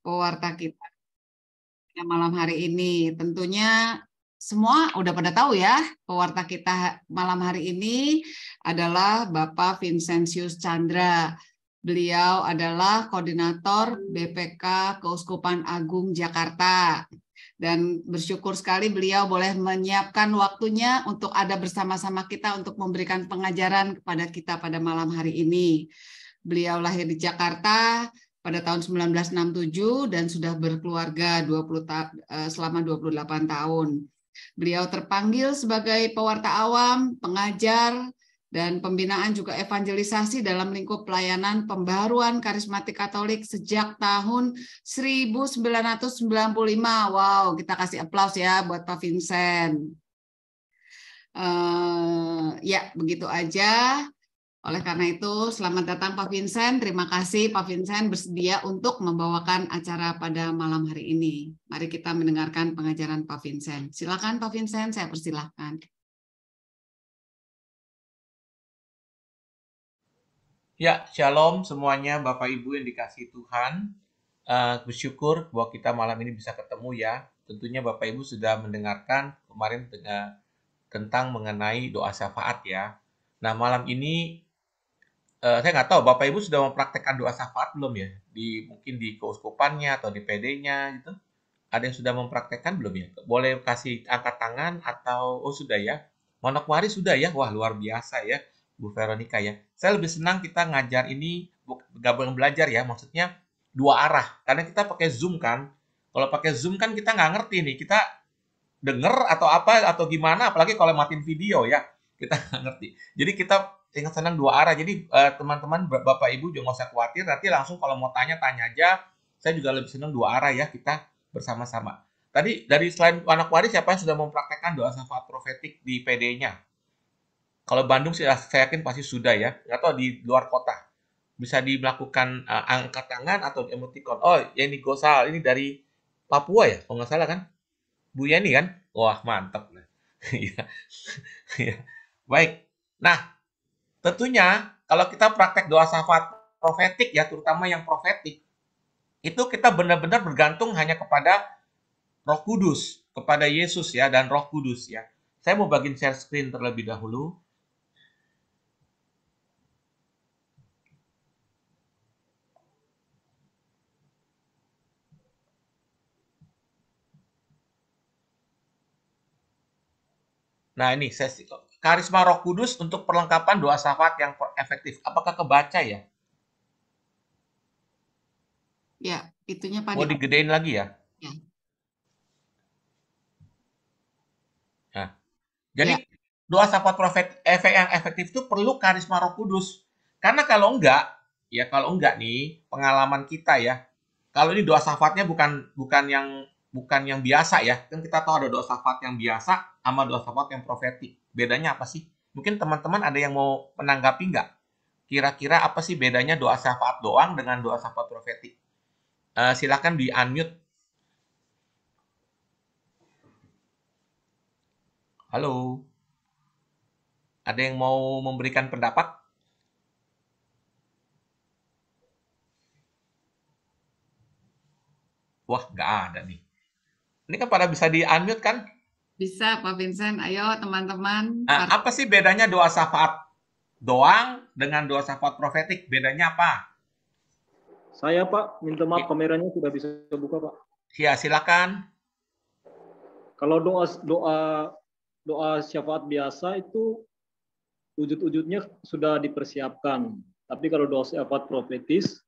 pewarta kita malam hari ini. Tentunya semua udah pada tahu ya, pewarta kita malam hari ini adalah Bapak Vincentius Chandra. Beliau adalah koordinator BPK Keuskupan Agung Jakarta. Dan bersyukur sekali beliau boleh menyiapkan waktunya untuk ada bersama-sama kita untuk memberikan pengajaran kepada kita pada malam hari ini. Beliau lahir di Jakarta pada tahun 1967 dan sudah berkeluarga selama 28 tahun. Beliau terpanggil sebagai pewarta awam, pengajar, dan pembinaan juga evangelisasi dalam lingkup pelayanan pembaruan karismatik Katolik sejak tahun 1995. Wow, kita kasih aplaus ya buat Pak Vincent. Ya, begitu aja. Oleh karena itu, selamat datang Pak Vincent. Terima kasih Pak Vincent bersedia untuk membawakan acara pada malam hari ini. Mari kita mendengarkan pengajaran Pak Vincent. Silakan Pak Vincent, saya persilahkan. Ya, shalom semuanya Bapak Ibu yang dikasihi Tuhan. Bersyukur bahwa kita malam ini bisa ketemu ya. Tentunya Bapak Ibu sudah mendengarkan kemarin tentang mengenai doa syafaat ya. Nah, malam ini saya nggak tahu Bapak Ibu sudah mempraktekkan doa syafaat belum ya? Mungkin di keuskupannya atau di PD-nya gitu. Ada yang sudah mempraktekkan belum ya? Boleh kasih angkat tangan atau sudah ya? Manokwari sudah ya? Wah, luar biasa ya, Bu Veronica ya. Saya lebih senang kita ngajar ini gabung belajar ya, maksudnya dua arah. Karena kita pakai Zoom kan. Kalau pakai Zoom kan kita nggak ngerti nih, kita denger atau apa atau gimana, apalagi kalau matiin video ya. Kita nggak ngerti. Jadi kita ingat senang dua arah. Jadi teman-teman, Bapak Ibu jangan usah khawatir. Nanti langsung kalau mau tanya aja. Saya juga lebih senang dua arah ya, kita bersama-sama. Tadi dari selain anak waris, siapa yang sudah mempraktekkan doa syafaat profetik di PD-nya? Kalau Bandung sih saya yakin pasti sudah ya. Atau di luar kota. Bisa dilakukan angkat tangan atau emoticon. Oh, ya ini Gosal. Ini dari Papua ya? Kalau nggak salah kan? Bu Yani kan? Wah, mantap. Iya. Iya. Baik. Nah, tentunya kalau kita praktek doa syafaat profetik ya, terutama yang profetik, itu kita benar-benar bergantung hanya kepada Roh Kudus, kepada Yesus ya dan Roh Kudus ya. Saya mau bagiin share screen terlebih dahulu. Nah, ini sesi karisma Roh Kudus untuk perlengkapan doa syafaat yang efektif. Apakah kebaca ya? Ya, itunya Pak. Mau digedein lagi ya? Ya. Nah, Ya. jadi doa syafaat profet yang efektif itu perlu karisma Roh Kudus. Karena kalau enggak nih pengalaman kita ya, kalau ini doa syafaatnya bukan yang biasa ya. Kan kita tahu ada doa syafaat yang biasa sama doa syafaat yang profetik. Bedanya apa sih? Mungkin teman-teman ada yang mau menanggapi nggak? Kira-kira apa sih bedanya doa syafaat doang dengan doa syafaat profetik? Silakan di unmute. Halo, ada yang mau memberikan pendapat? Wah, nggak ada nih. Ini kan pada bisa di unmute kan? Bisa Pak Vincent, ayo teman-teman. Nah, apa sih bedanya doa syafaat doang dengan doa syafaat profetik? Bedanya apa? Saya Pak, minta maaf kameranya sudah bisa buka Pak. Ya, silakan. Kalau doa syafaat biasa itu wujud-wujudnya sudah dipersiapkan. Tapi kalau doa syafaat profetis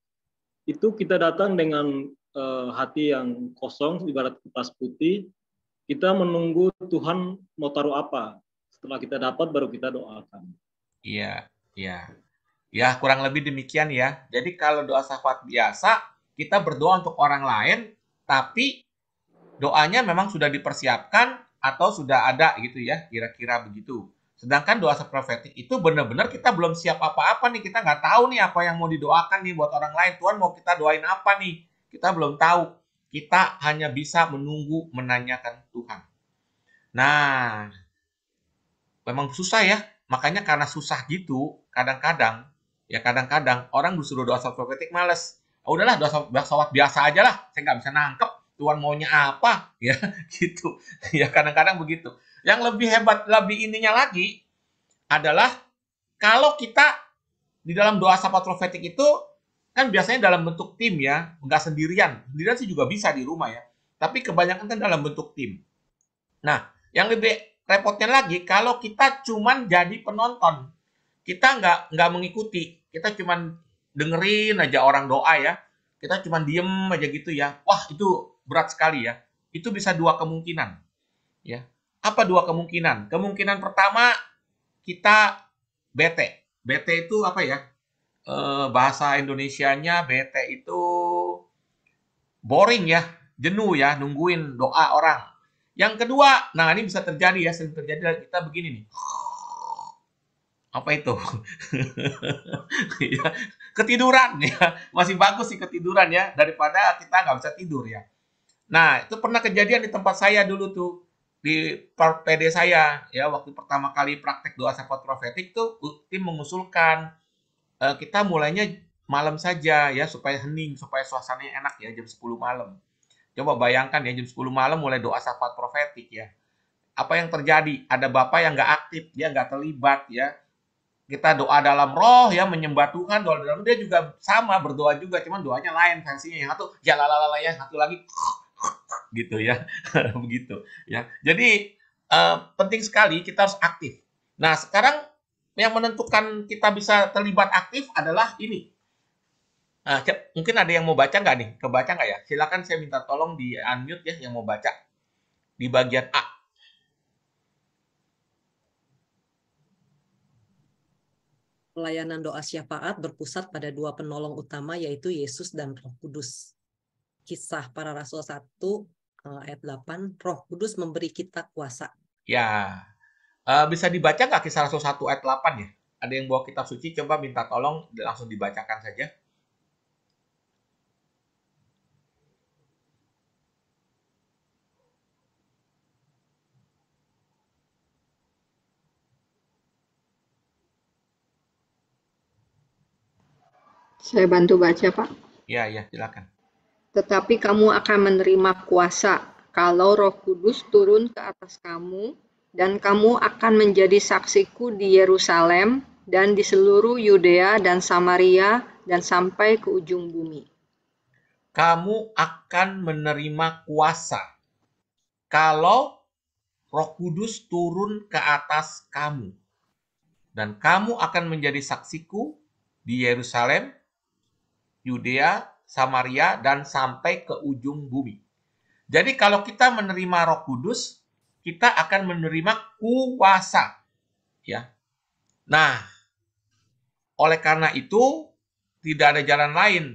itu kita datang dengan hati yang kosong, ibarat kertas putih. Kita menunggu Tuhan mau taruh apa. Setelah kita dapat baru kita doakan. Iya, iya. Ya, kurang lebih demikian ya. Jadi kalau doa syafaat biasa, kita berdoa untuk orang lain, tapi doanya memang sudah dipersiapkan atau sudah ada gitu ya, kira-kira begitu. Sedangkan doa profetik itu benar-benar kita belum siap apa-apa nih, kita nggak tahu nih apa yang mau didoakan nih buat orang lain. Tuhan mau kita doain apa nih? Kita belum tahu. Kita hanya bisa menunggu menanyakan Tuhan. Nah, memang susah ya. Makanya karena susah gitu, kadang-kadang orang disuruh doa profetik males. Oh, udahlah sholat biasa aja lah, saya nggak bisa nangkep Tuhan maunya apa, ya gitu. Ya kadang-kadang begitu. Yang lebih hebat, lebih ininya lagi adalah kalau kita di dalam doa syafaat profetik itu kan biasanya dalam bentuk tim ya, nggak sendirian. Sendirian sih juga bisa di rumah ya. Tapi kebanyakan kan dalam bentuk tim. Nah, yang lebih repotnya lagi kalau kita cuman jadi penonton, kita nggak mengikuti, kita cuman dengerin aja orang doa ya, kita cuman diem aja gitu ya. Wah, itu berat sekali ya. Itu bisa dua kemungkinan ya. Apa dua kemungkinan? Kemungkinan pertama, kita bete. Bete itu apa ya? Bahasa Indonesianya bete itu boring ya, jenuh ya, nungguin doa orang. Yang kedua, nah ini bisa terjadi ya, sering terjadi kita begini nih. Apa itu? Ya, ketiduran ya, masih bagus sih ketiduran ya, daripada kita nggak bisa tidur ya. Nah, itu pernah kejadian di tempat saya dulu tuh, di PD saya ya, waktu pertama kali praktek doa syafaat profetik tuh tim mengusulkan kita mulainya malam saja ya supaya hening, supaya suasananya enak ya jam 10 malam. Coba bayangkan ya jam 10 malam mulai doa syafaat profetik ya. Apa yang terjadi? Ada bapak yang nggak aktif, dia nggak terlibat ya. Kita doa dalam roh ya, menyembah Tuhan, doa dalam dia juga sama berdoa juga, cuman doanya lain versinya. Yang satu ya lalala ya, satu lagi gitu ya. Begitu ya. Jadi penting sekali kita harus aktif. Nah, sekarang yang menentukan kita bisa terlibat aktif adalah ini. Nah, mungkin ada yang mau baca nggak nih? Kebaca nggak ya? Silakan saya minta tolong di unmute ya yang mau baca di bagian A. Pelayanan doa syafaat berpusat pada dua penolong utama yaitu Yesus dan Roh Kudus. Kisah Para Rasul 1 ayat 8, Roh Kudus memberi kita kuasa. Ya, bisa dibaca nggak Kisah Rasul 1 ayat 8 ya? Ada yang bawa kitab suci, coba minta tolong langsung dibacakan saja. Saya bantu baca, Pak. Ya, silakan. Tetapi kamu akan menerima kuasa kalau Roh Kudus turun ke atas kamu, dan kamu akan menjadi saksiku di Yerusalem dan di seluruh Yudea dan Samaria dan sampai ke ujung bumi. Kamu akan menerima kuasa kalau Roh Kudus turun ke atas kamu. Dan kamu akan menjadi saksiku di Yerusalem, Yudea, Samaria, dan sampai ke ujung bumi. Jadi kalau kita menerima Roh Kudus, kita akan menerima kuasa. Ya. Nah, oleh karena itu, tidak ada jalan lain.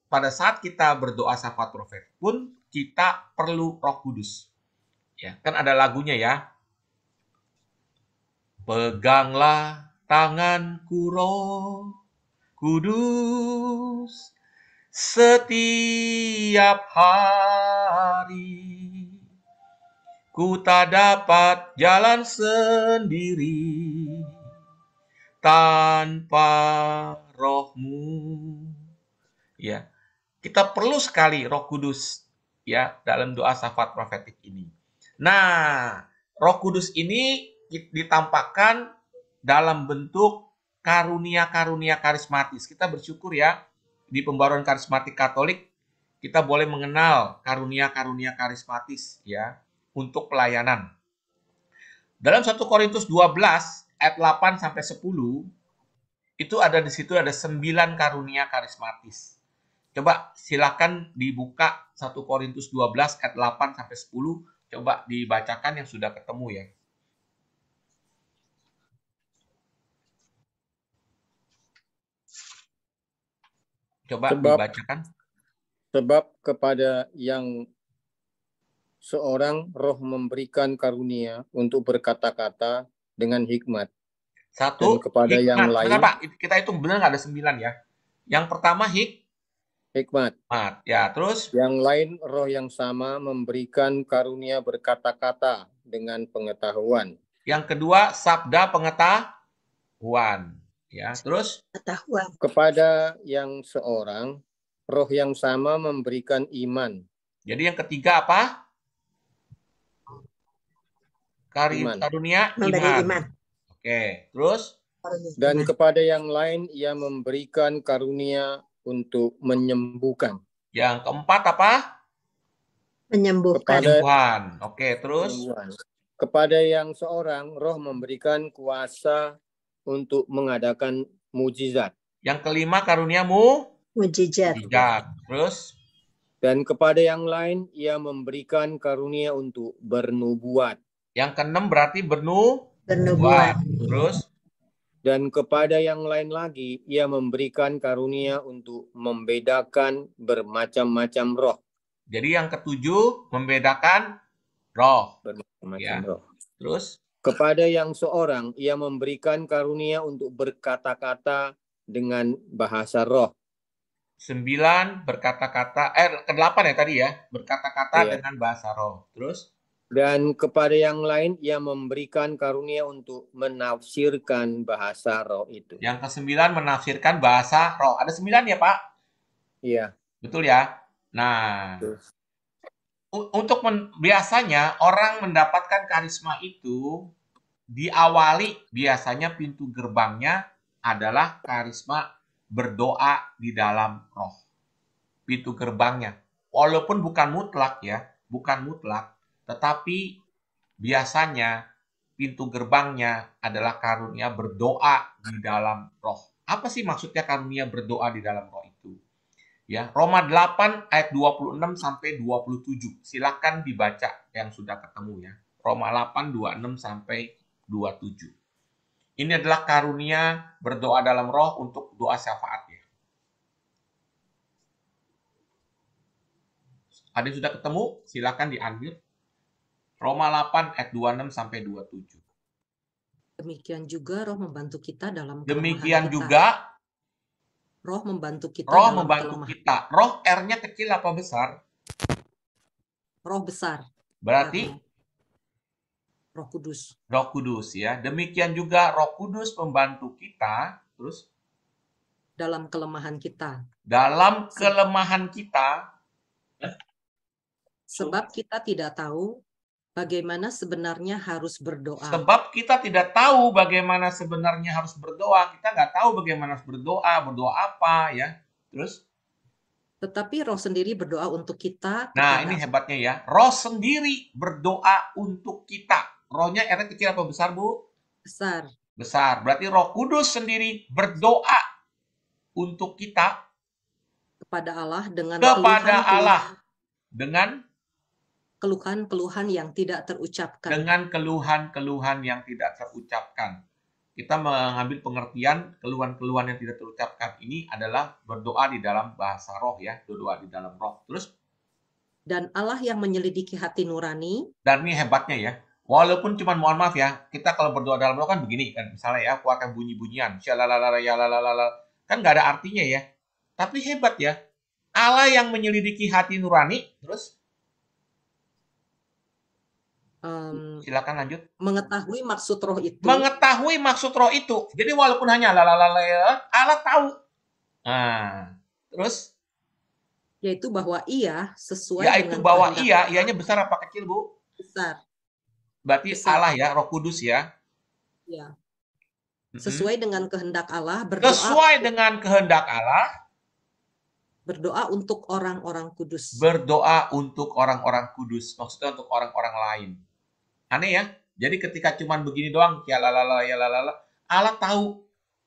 Pada saat kita berdoa syafaat profetik pun, kita perlu Roh Kudus. Ya, kan ada lagunya ya. Peganglah tanganku Roh Kudus setiap hari. Ku tak dapat jalan sendiri tanpa Roh-Mu. Ya, kita perlu sekali Roh Kudus ya dalam doa syafaat profetik ini. Nah, Roh Kudus ini ditampakkan dalam bentuk karunia-karunia karismatis. Kita bersyukur ya di pembaruan karismatik Katolik kita boleh mengenal karunia-karunia karismatis ya untuk pelayanan. Dalam 1 Korintus 12 ayat 8 sampai 10 itu ada di situ ada 9 karunia karismatis. Coba silakan dibuka 1 Korintus 12 ayat 8 sampai 10, coba dibacakan yang sudah ketemu ya. Coba dibacakan. Sebab kepada yang seorang roh memberikan karunia untuk berkata-kata dengan hikmat. Satu, dan kepada hikmat. Yang lain. Benar, Pak? Kita hitung benar nggak ada 9 ya. Yang pertama hikmat. Ya, terus? Yang lain roh yang sama memberikan karunia berkata-kata dengan pengetahuan. Yang kedua, sabda pengetahuan. Ya, terus? Pengetahuan. Kepada yang seorang Roh yang sama memberikan iman. Jadi yang ketiga apa? Iman. Karunia Memberi iman. iman. Oke, terus? Dan kepada yang lain ia memberikan karunia untuk menyembuhkan. Yang keempat apa? Menyembuhkan. Penyembuhan. Oke, terus? Penyembuhan. Kepada yang seorang roh memberikan kuasa untuk mengadakan mujizat. Yang kelima karunia Mujizat. mujizat. Terus? Dan kepada yang lain ia memberikan karunia untuk bernubuat. Yang keenam berarti Bernubuat. Terus? Dan kepada yang lain lagi ia memberikan karunia untuk membedakan bermacam-macam roh. Jadi yang ketujuh membedakan roh. Bermacam-macam Ya. roh. Terus? Kepada yang seorang ia memberikan karunia untuk berkata-kata dengan bahasa roh. 9 berkata-kata, ke-8 ya tadi ya, berkata-kata Iya. dengan bahasa roh. Terus? Dan kepada yang lain ia memberikan karunia untuk menafsirkan bahasa roh itu. Yang ke-9 menafsirkan bahasa roh. Ada 9 ya Pak? Iya. Betul ya? Nah, Terus. biasanya orang mendapatkan karisma itu diawali biasanya pintu gerbangnya adalah karisma berdoa di dalam roh. Pintu gerbangnya. Walaupun bukan mutlak ya, bukan mutlak, tetapi biasanya pintu gerbangnya adalah karunia berdoa di dalam roh. Apa sih maksudnya karunia berdoa di dalam roh itu? Ya, Roma 8 ayat 26 sampai 27. Silakan dibaca yang sudah ketemu ya. Roma 8 26 sampai 27. Ini adalah karunia berdoa dalam roh untuk doa syafaat ya. Ada yang sudah ketemu? Silakan di-unmute. Roma 8 ayat 26 sampai 27. Demikian juga roh membantu kita dalam kelemahan Demikian kita. juga Roh membantu kita roh dalam membantu kelemahan. kita. Roh R-nya kecil apa besar? Roh besar. Berarti Roh Kudus. Roh Kudus ya. Demikian juga Roh Kudus membantu kita terus Dalam kelemahan kita. dalam kelemahan kita. Sebab kita tidak tahu bagaimana sebenarnya harus berdoa. Sebab kita tidak tahu bagaimana sebenarnya harus berdoa. Kita nggak tahu bagaimana harus berdoa apa ya. Terus? Tetapi Roh sendiri berdoa untuk kita. Nah, ini hebatnya ya. Roh sendiri berdoa untuk kita. Rohnya R kecil apa besar, Bu? Besar. Besar. Berarti Roh Kudus sendiri berdoa untuk kita. Kepada Allah dengan keluhan-keluhan yang tidak terucapkan. Dengan keluhan-keluhan yang tidak terucapkan. Kita mengambil pengertian keluhan-keluhan yang tidak terucapkan ini adalah berdoa di dalam bahasa roh ya, berdoa di dalam roh. Terus? Dan Allah yang menyelidiki hati nurani. Dan ini hebatnya ya, walaupun cuma mohon maaf ya, kita kalau berdoa dalam roh kan begini kan, misalnya ya, keluarkan bunyi-bunyian, syalalalala, yalalala, kan nggak ada artinya ya. Tapi hebat ya, Allah yang menyelidiki hati nurani, terus? Silakan lanjut. Mengetahui maksud roh itu. Mengetahui maksud roh itu. Jadi walaupun hanya lalalala, Allah tahu. Nah, terus? Yaitu bahwa ia sesuai yaitu dengan bahwa ianya besar apa kecil, Bu? Besar. Berarti besar. Allah ya, Roh Kudus ya. Ya. Sesuai dengan kehendak Allah, berdoa. Sesuai dengan kehendak Allah. Berdoa untuk orang-orang kudus. Berdoa untuk orang-orang kudus. Maksudnya untuk orang-orang lain. Aneh ya. Jadi ketika cuman begini doang, ya lalala, Allah tahu,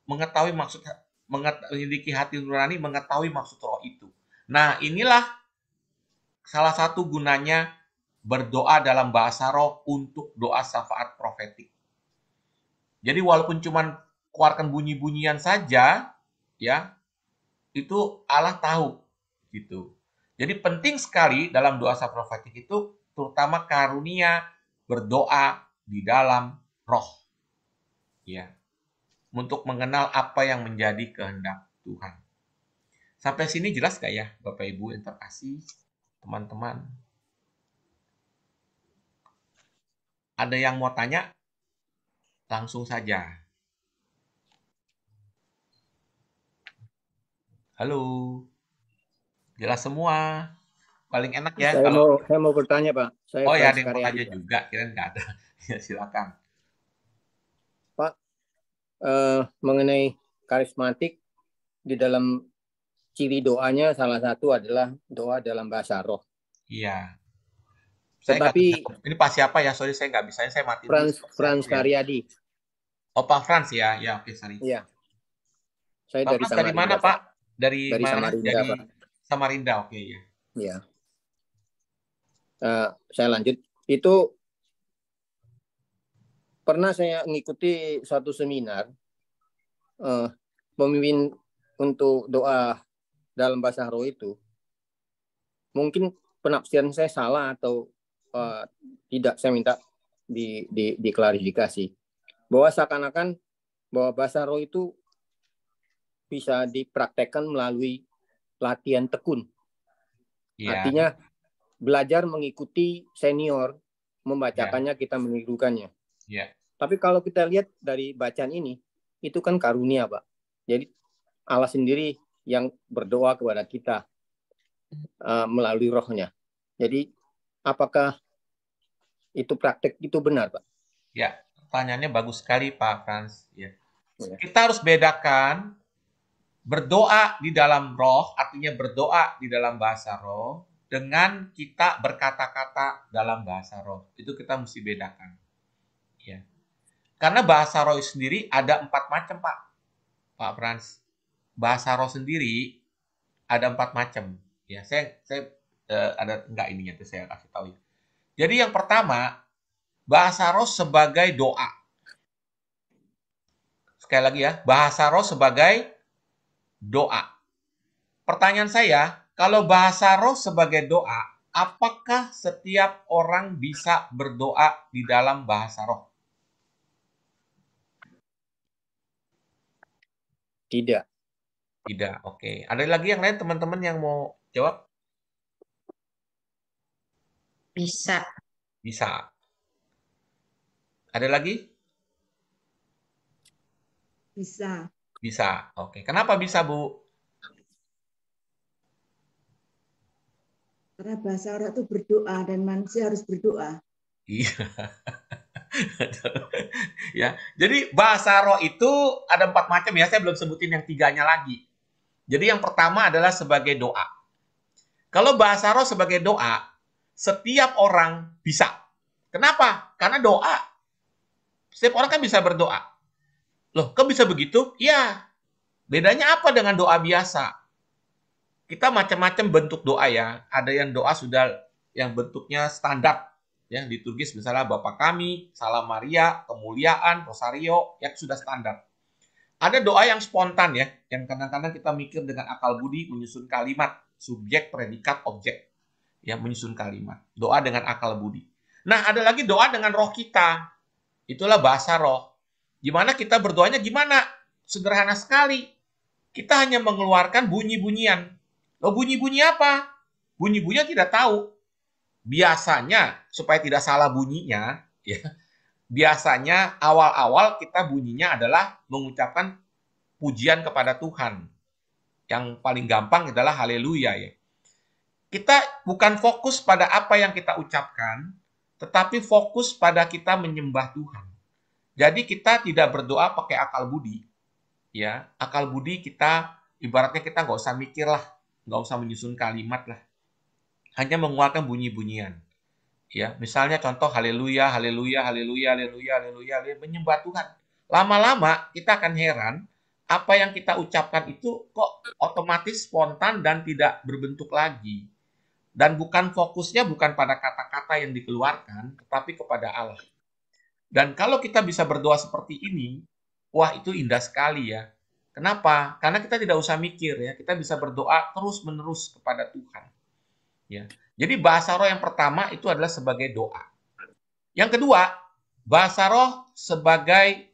mengetahui maksud, memiliki hati nurani, mengetahui maksud roh itu. Nah, inilah salah satu gunanya berdoa dalam bahasa roh untuk doa syafaat profetik. Jadi walaupun cuman keluarkan bunyi-bunyian saja, ya, itu Allah tahu gitu. Jadi penting sekali dalam doa syafaat profetik itu terutama karunia berdoa di dalam roh. Ya. Untuk mengenal apa yang menjadi kehendak Tuhan. Sampai sini jelas gak ya Bapak Ibu yang terkasih, teman-teman? Ada yang mau tanya? Langsung saja. Halo. Jelas semua. Paling enak ya Saya mau bertanya, Pak. Saya Oh ya, Frans ada yang mau Karyadi, tanya Pak. juga, kirain nggak ada. Ya, silakan. Pak, mengenai karismatik, di dalam ciri doanya salah satu adalah doa dalam bahasa roh. Iya. Saya nggak bisa. Tetapi Ini Pak siapa ya? Sorry, saya nggak bisa. Saya mati dulu. Frans Ya. Karyadi. Oh, Pak Frans ya. Ya, oke, sorry. Iya. Saya Pak dari Frans dari mana, Samarinda, Pak? Dari mana? Samarinda, Dari Pak. Samarinda, oke ya. Iya. Saya lanjut. Itu pernah saya mengikuti satu seminar pemimpin untuk doa dalam bahasa roh itu. Mungkin penafsiran saya salah atau tidak, saya minta diklarifikasi. Bahwa seakan-akan bahwa bahasa roh itu bisa dipraktekkan melalui latihan tekun. Iya. Artinya belajar mengikuti senior, membacakannya, kita menirukannya. Iya. Tapi kalau kita lihat dari bacaan ini, itu kan karunia, Pak. Jadi Allah sendiri yang berdoa kepada kita melalui rohnya. Jadi apakah itu praktek itu benar, Pak? Ya, pertanyaannya bagus sekali, Pak Frans. Ya. Kita harus bedakan berdoa di dalam roh, artinya berdoa di dalam bahasa roh, dengan kita berkata-kata dalam bahasa roh. Itu kita mesti bedakan. Ya. Karena bahasa roh sendiri ada 4 macam, Pak Frans. Bahasa roh sendiri ada 4 macam. Ya, saya ada enggak ininya tuh saya kasih tahu. Jadi yang pertama, bahasa roh sebagai doa. Sekali lagi ya, bahasa roh sebagai doa. Pertanyaan saya, kalau bahasa roh sebagai doa, apakah setiap orang bisa berdoa di dalam bahasa roh? Tidak. Tidak, oke. Ada lagi yang lain teman-teman yang mau jawab? Bisa. Bisa. Ada lagi? Bisa. Bisa, oke. Kenapa bisa, Bu? Karena bahasa roh itu berdoa dan manusia harus berdoa. Iya. Ya, jadi bahasa roh itu ada 4 macam ya. Saya belum sebutin yang 3-nya lagi. Jadi yang pertama adalah sebagai doa. Kalau bahasa roh sebagai doa, setiap orang bisa. Kenapa? Karena doa. Setiap orang kan bisa berdoa. Loh, kok bisa begitu? Ya. Bedanya apa dengan doa biasa? Kita macam-macam bentuk doa ya. Ada yang doa sudah yang bentuknya standar. Ya, liturgis misalnya Bapa Kami, Salam Maria, Kemuliaan, Rosario, yang sudah standar. Ada doa yang spontan ya, yang kadang-kadang kita mikir dengan akal budi menyusun kalimat, subjek, predikat, objek. Ya, menyusun kalimat. Doa dengan akal budi. Nah, ada lagi doa dengan roh kita. Itulah bahasa roh. Gimana kita berdoanya gimana? Sederhana sekali. Kita hanya mengeluarkan bunyi-bunyian. Loh, bunyi-bunyi apa? Bunyi-bunyian tidak tahu. Biasanya, supaya tidak salah bunyinya, ya, biasanya awal-awal kita bunyinya adalah mengucapkan pujian kepada Tuhan. Yang paling gampang adalah haleluya ya. Kita bukan fokus pada apa yang kita ucapkan, tetapi fokus pada kita menyembah Tuhan. Jadi kita tidak berdoa pakai akal budi. Ya, akal budi kita ibaratnya kita nggak usah mikir lah, nggak usah menyusun kalimat lah. Hanya mengeluarkan bunyi-bunyian. Ya, misalnya contoh haleluya, haleluya, haleluya, haleluya, haleluya, menyembah Tuhan. Lama-lama kita akan heran apa yang kita ucapkan itu kok otomatis spontan dan tidak berbentuk lagi. Dan bukan fokusnya bukan pada kata-kata yang dikeluarkan, tetapi kepada Allah. Dan kalau kita bisa berdoa seperti ini, wah itu indah sekali ya. Kenapa? Karena kita tidak usah mikir ya, kita bisa berdoa terus-menerus kepada Tuhan. Ya. Jadi bahasa roh yang pertama itu adalah sebagai doa. Yang kedua, bahasa roh sebagai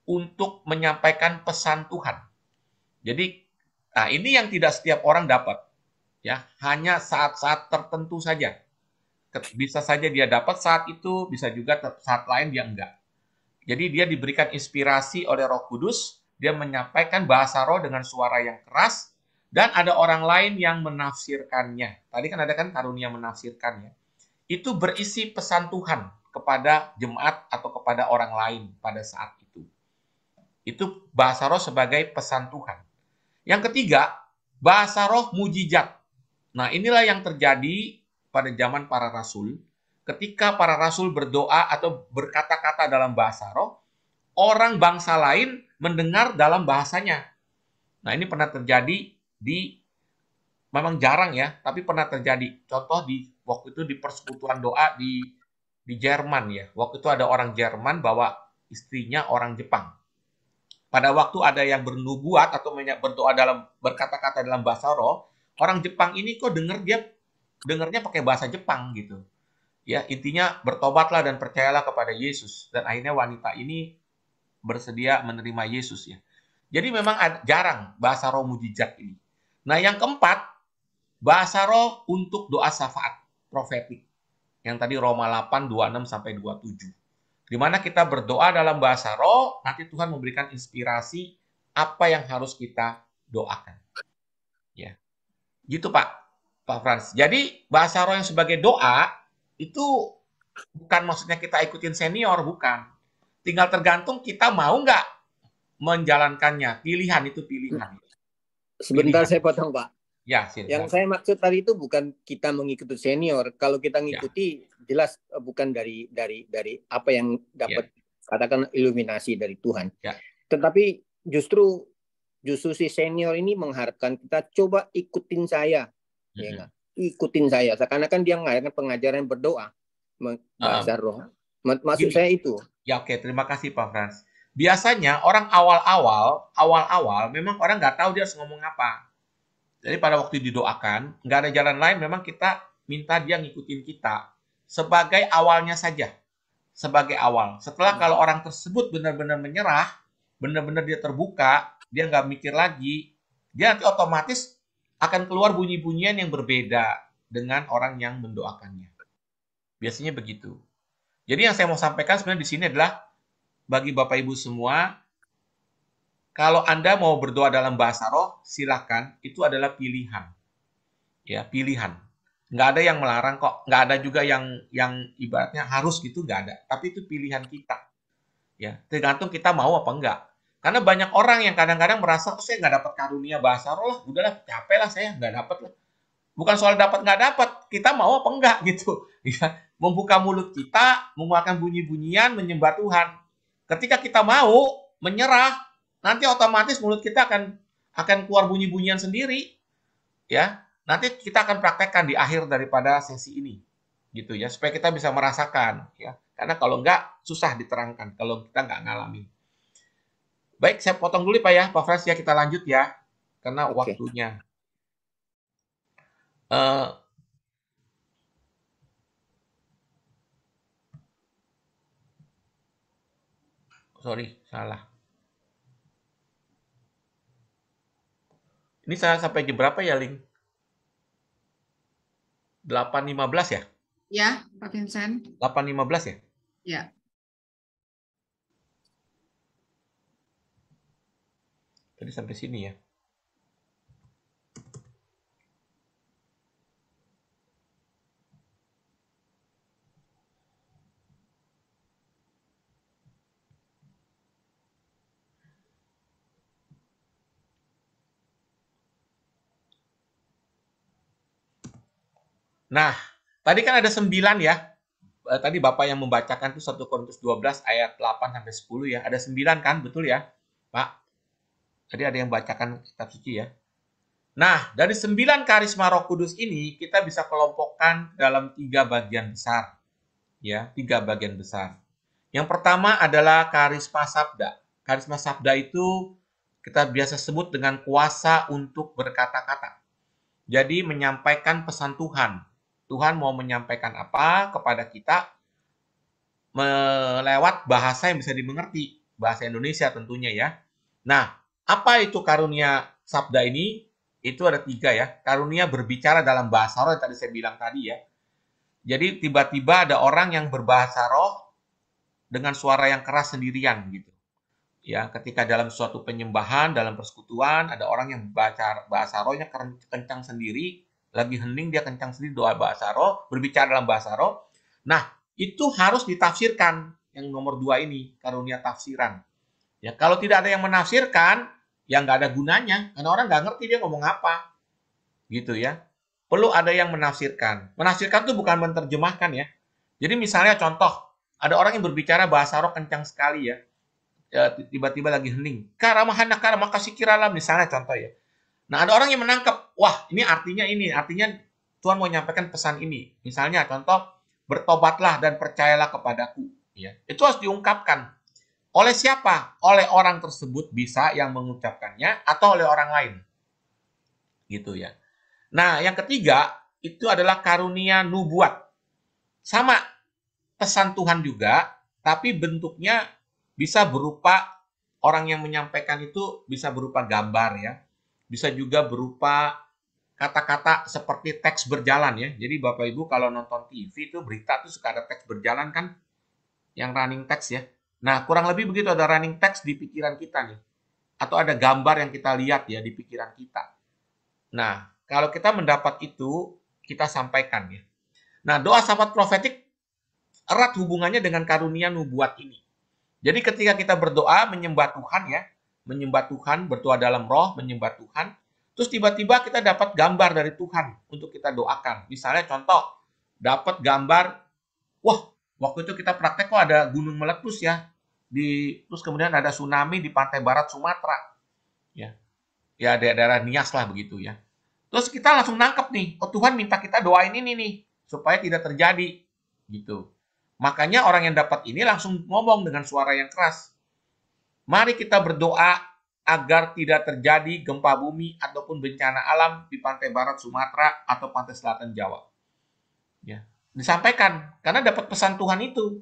untuk menyampaikan pesan Tuhan. Jadi, nah ini yang tidak setiap orang dapat. Ya, hanya saat-saat tertentu saja. Bisa saja dia dapat saat itu, bisa juga saat lain dia enggak. Jadi dia diberikan inspirasi oleh Roh Kudus, dia menyampaikan bahasa roh dengan suara yang keras, Dan ada orang lain yang menafsirkannya. Tadi kan ada kan karunia menafsirkan ya. Itu berisi pesan Tuhan kepada jemaat atau kepada orang lain pada saat itu. Itu bahasa roh sebagai pesan Tuhan. Yang ketiga, bahasa roh mujizat. Nah, inilah yang terjadi pada zaman para rasul. Ketika para rasul berdoa atau berkata-kata dalam bahasa roh, orang bangsa lain mendengar dalam bahasanya. Nah, ini pernah terjadi memang jarang ya, tapi pernah terjadi. Contoh waktu itu di persekutuan doa di Jerman ya. Waktu itu ada orang Jerman bawa istrinya orang Jepang. Pada waktu ada yang bernubuat atau berdoa berkata-kata dalam bahasa roh, orang Jepang ini kok dengernya pakai bahasa Jepang gitu. Ya, intinya bertobatlah dan percayalah kepada Yesus. Dan akhirnya wanita ini bersedia menerima Yesus ya. Jadi memang jarang bahasa roh mujizat ini. Nah, yang keempat, bahasa roh untuk doa syafaat profetik. Yang tadi Roma 8, 26 sampai 27. Di mana kita berdoa dalam bahasa roh, nanti Tuhan memberikan inspirasi apa yang harus kita doakan. Ya. Gitu Pak Frans. Jadi bahasa roh yang sebagai doa itu bukan maksudnya kita ikutin senior, bukan. Tinggal tergantung kita mau nggak menjalankannya. Pilihan itu pilihan. Sebentar saya potong Pak. Ya, yang saya maksud tadi itu bukan kita mengikuti senior. Kalau kita mengikuti jelas bukan dari apa yang dapat katakan iluminasi dari Tuhan. Ya. Tetapi justru si senior ini mengharapkan kita coba ikutin saya. Ya enggak? Ikutin saya. Seakan-akan dia mengajarkan pengajaran berdoa bahasa roh. Maksud saya itu. Ya oke, terima kasih Pak Frans. Biasanya orang awal-awal memang orang nggak tahu dia harus ngomong apa. Jadi pada waktu didoakan, nggak ada jalan lain, memang kita minta dia ngikutin kita. Sebagai awalnya saja. Sebagai awal. Setelah kalau orang tersebut benar-benar menyerah, benar-benar dia terbuka, dia nggak mikir lagi, dia nanti otomatis akan keluar bunyi-bunyian yang berbeda dengan orang yang mendoakannya. Biasanya begitu. Jadi yang saya mau sampaikan sebenarnya di sini adalah, bagi Bapak Ibu semua, kalau Anda mau berdoa dalam bahasa roh, silakan. Itu adalah pilihan. Ya, pilihan. Nggak ada yang melarang kok. Nggak ada juga yang ibaratnya harus gitu, nggak ada. Tapi itu pilihan kita. Ya, tergantung kita mau apa enggak. Karena banyak orang yang kadang-kadang merasa, saya nggak dapat karunia bahasa roh lah. Udahlah, capek lah saya, nggak dapat lah. Bukan soal dapat nggak dapat, kita mau apa enggak gitu. Ya, membuka mulut kita, mengeluarkan bunyi-bunyian, menyembah Tuhan. Ketika kita mau menyerah, nanti otomatis mulut kita akan keluar bunyi-bunyian sendiri, ya. Nanti kita akan praktekkan di akhir daripada sesi ini, gitu ya, supaya kita bisa merasakan, ya. Karena kalau enggak susah diterangkan kalau kita nggak ngalamin. Baik, saya potong dulu Pak ya, Pak Frans ya, kita lanjut ya, karena waktunya. Sorry, salah. Ini saya sampai jam berapa ya, Ling? 8.15 ya? Ya, Pak Vincent. 8.15 ya? Ya. Tadi sampai sini ya. Nah, tadi kan ada 9 ya. Tadi Bapak yang membacakan itu 1 Korintus 12 ayat 8-10 ya. Ada 9 kan, betul ya, Pak? Tadi ada yang bacakan kitab suci ya. Nah, dari 9 karisma Roh Kudus ini kita bisa kelompokkan dalam 3 bagian besar. Ya, 3 bagian besar. Yang pertama adalah karisma sabda. Karisma sabda itu kita biasa sebut dengan kuasa untuk berkata-kata. Jadi menyampaikan pesan Tuhan. Tuhan mau menyampaikan apa kepada kita melewat bahasa yang bisa dimengerti. Bahasa Indonesia tentunya ya. Nah, apa itu karunia sabda ini? Itu ada 3 ya. Karunia berbicara dalam bahasa roh yang tadi saya bilang tadi ya. Jadi tiba-tiba ada orang yang berbahasa roh dengan suara yang keras sendirian gitu. Ya, ketika dalam suatu penyembahan, dalam persekutuan, ada orang yang baca bahasa rohnya kencang sendiri, lagi hening dia kencang sendiri doa bahasa roh, berbicara dalam bahasa roh. Nah, itu harus ditafsirkan. Yang nomor 2 ini, karunia tafsiran. Ya, kalau tidak ada yang menafsirkan, ya nggak ada gunanya, karena orang nggak ngerti dia ngomong apa. Gitu ya. Perlu ada yang menafsirkan. Menafsirkan itu bukan menerjemahkan ya. Jadi misalnya contoh, ada orang yang berbicara bahasa roh kencang sekali ya. Tiba-tiba lagi hening. Karamahana karama kasih kiralam misalnya contoh ya. Nah, ada orang yang menangkap, wah, ini, artinya Tuhan mau menyampaikan pesan ini. Misalnya contoh, bertobatlah dan percayalah kepadaku, ya. Itu harus diungkapkan. Oleh siapa? Oleh orang tersebut bisa yang mengucapkannya atau oleh orang lain. Gitu ya. Nah, yang ketiga itu adalah karunia nubuat. Sama pesan Tuhan juga, tapi bentuknya bisa berupa orang yang menyampaikan itu bisa berupa gambar ya. Bisa juga berupa kata-kata seperti teks berjalan ya. Jadi Bapak Ibu kalau nonton TV itu berita tuh suka ada teks berjalan kan, yang running text ya. Nah, kurang lebih begitu, ada running text di pikiran kita nih. Atau ada gambar yang kita lihat ya di pikiran kita. Nah, kalau kita mendapat itu, kita sampaikan ya. Nah, doa syafaat profetik erat hubungannya dengan karunia nubuat ini. Jadi ketika kita berdoa menyembah Tuhan ya, menyembah Tuhan, berdoa dalam roh, menyembah Tuhan, terus tiba-tiba kita dapat gambar dari Tuhan untuk kita doakan. Misalnya contoh, dapat gambar, wah, waktu itu kita praktek kok ada gunung meletus ya, terus kemudian ada tsunami di pantai barat Sumatera, ya daerah Nias lah begitu ya. Terus kita langsung nangkep nih, oh Tuhan minta kita doain ini nih, supaya tidak terjadi, gitu. Makanya orang yang dapat ini langsung ngomong dengan suara yang keras. Mari kita berdoa agar tidak terjadi gempa bumi ataupun bencana alam di pantai barat Sumatera atau pantai selatan Jawa. Ya, disampaikan karena dapat pesan Tuhan itu.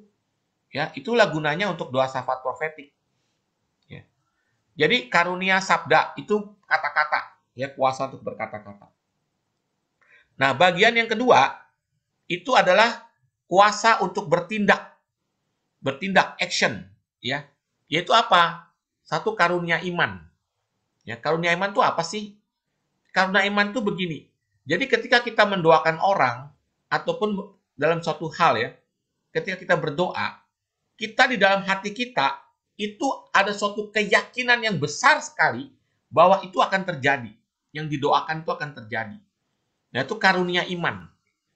Ya, itulah gunanya untuk doa syafaat profetik. Ya. Jadi karunia sabda itu kata-kata, ya kuasa untuk berkata-kata. Nah, bagian yang kedua itu adalah kuasa untuk bertindak action, ya, yaitu apa? Satu karunia iman. Ya, karunia iman itu apa sih? Karunia iman itu begini. Jadi ketika kita mendoakan orang ataupun dalam suatu hal ya, ketika kita berdoa, kita di dalam hati kita itu ada suatu keyakinan yang besar sekali bahwa itu akan terjadi. Yang didoakan itu akan terjadi. Nah, itu karunia iman.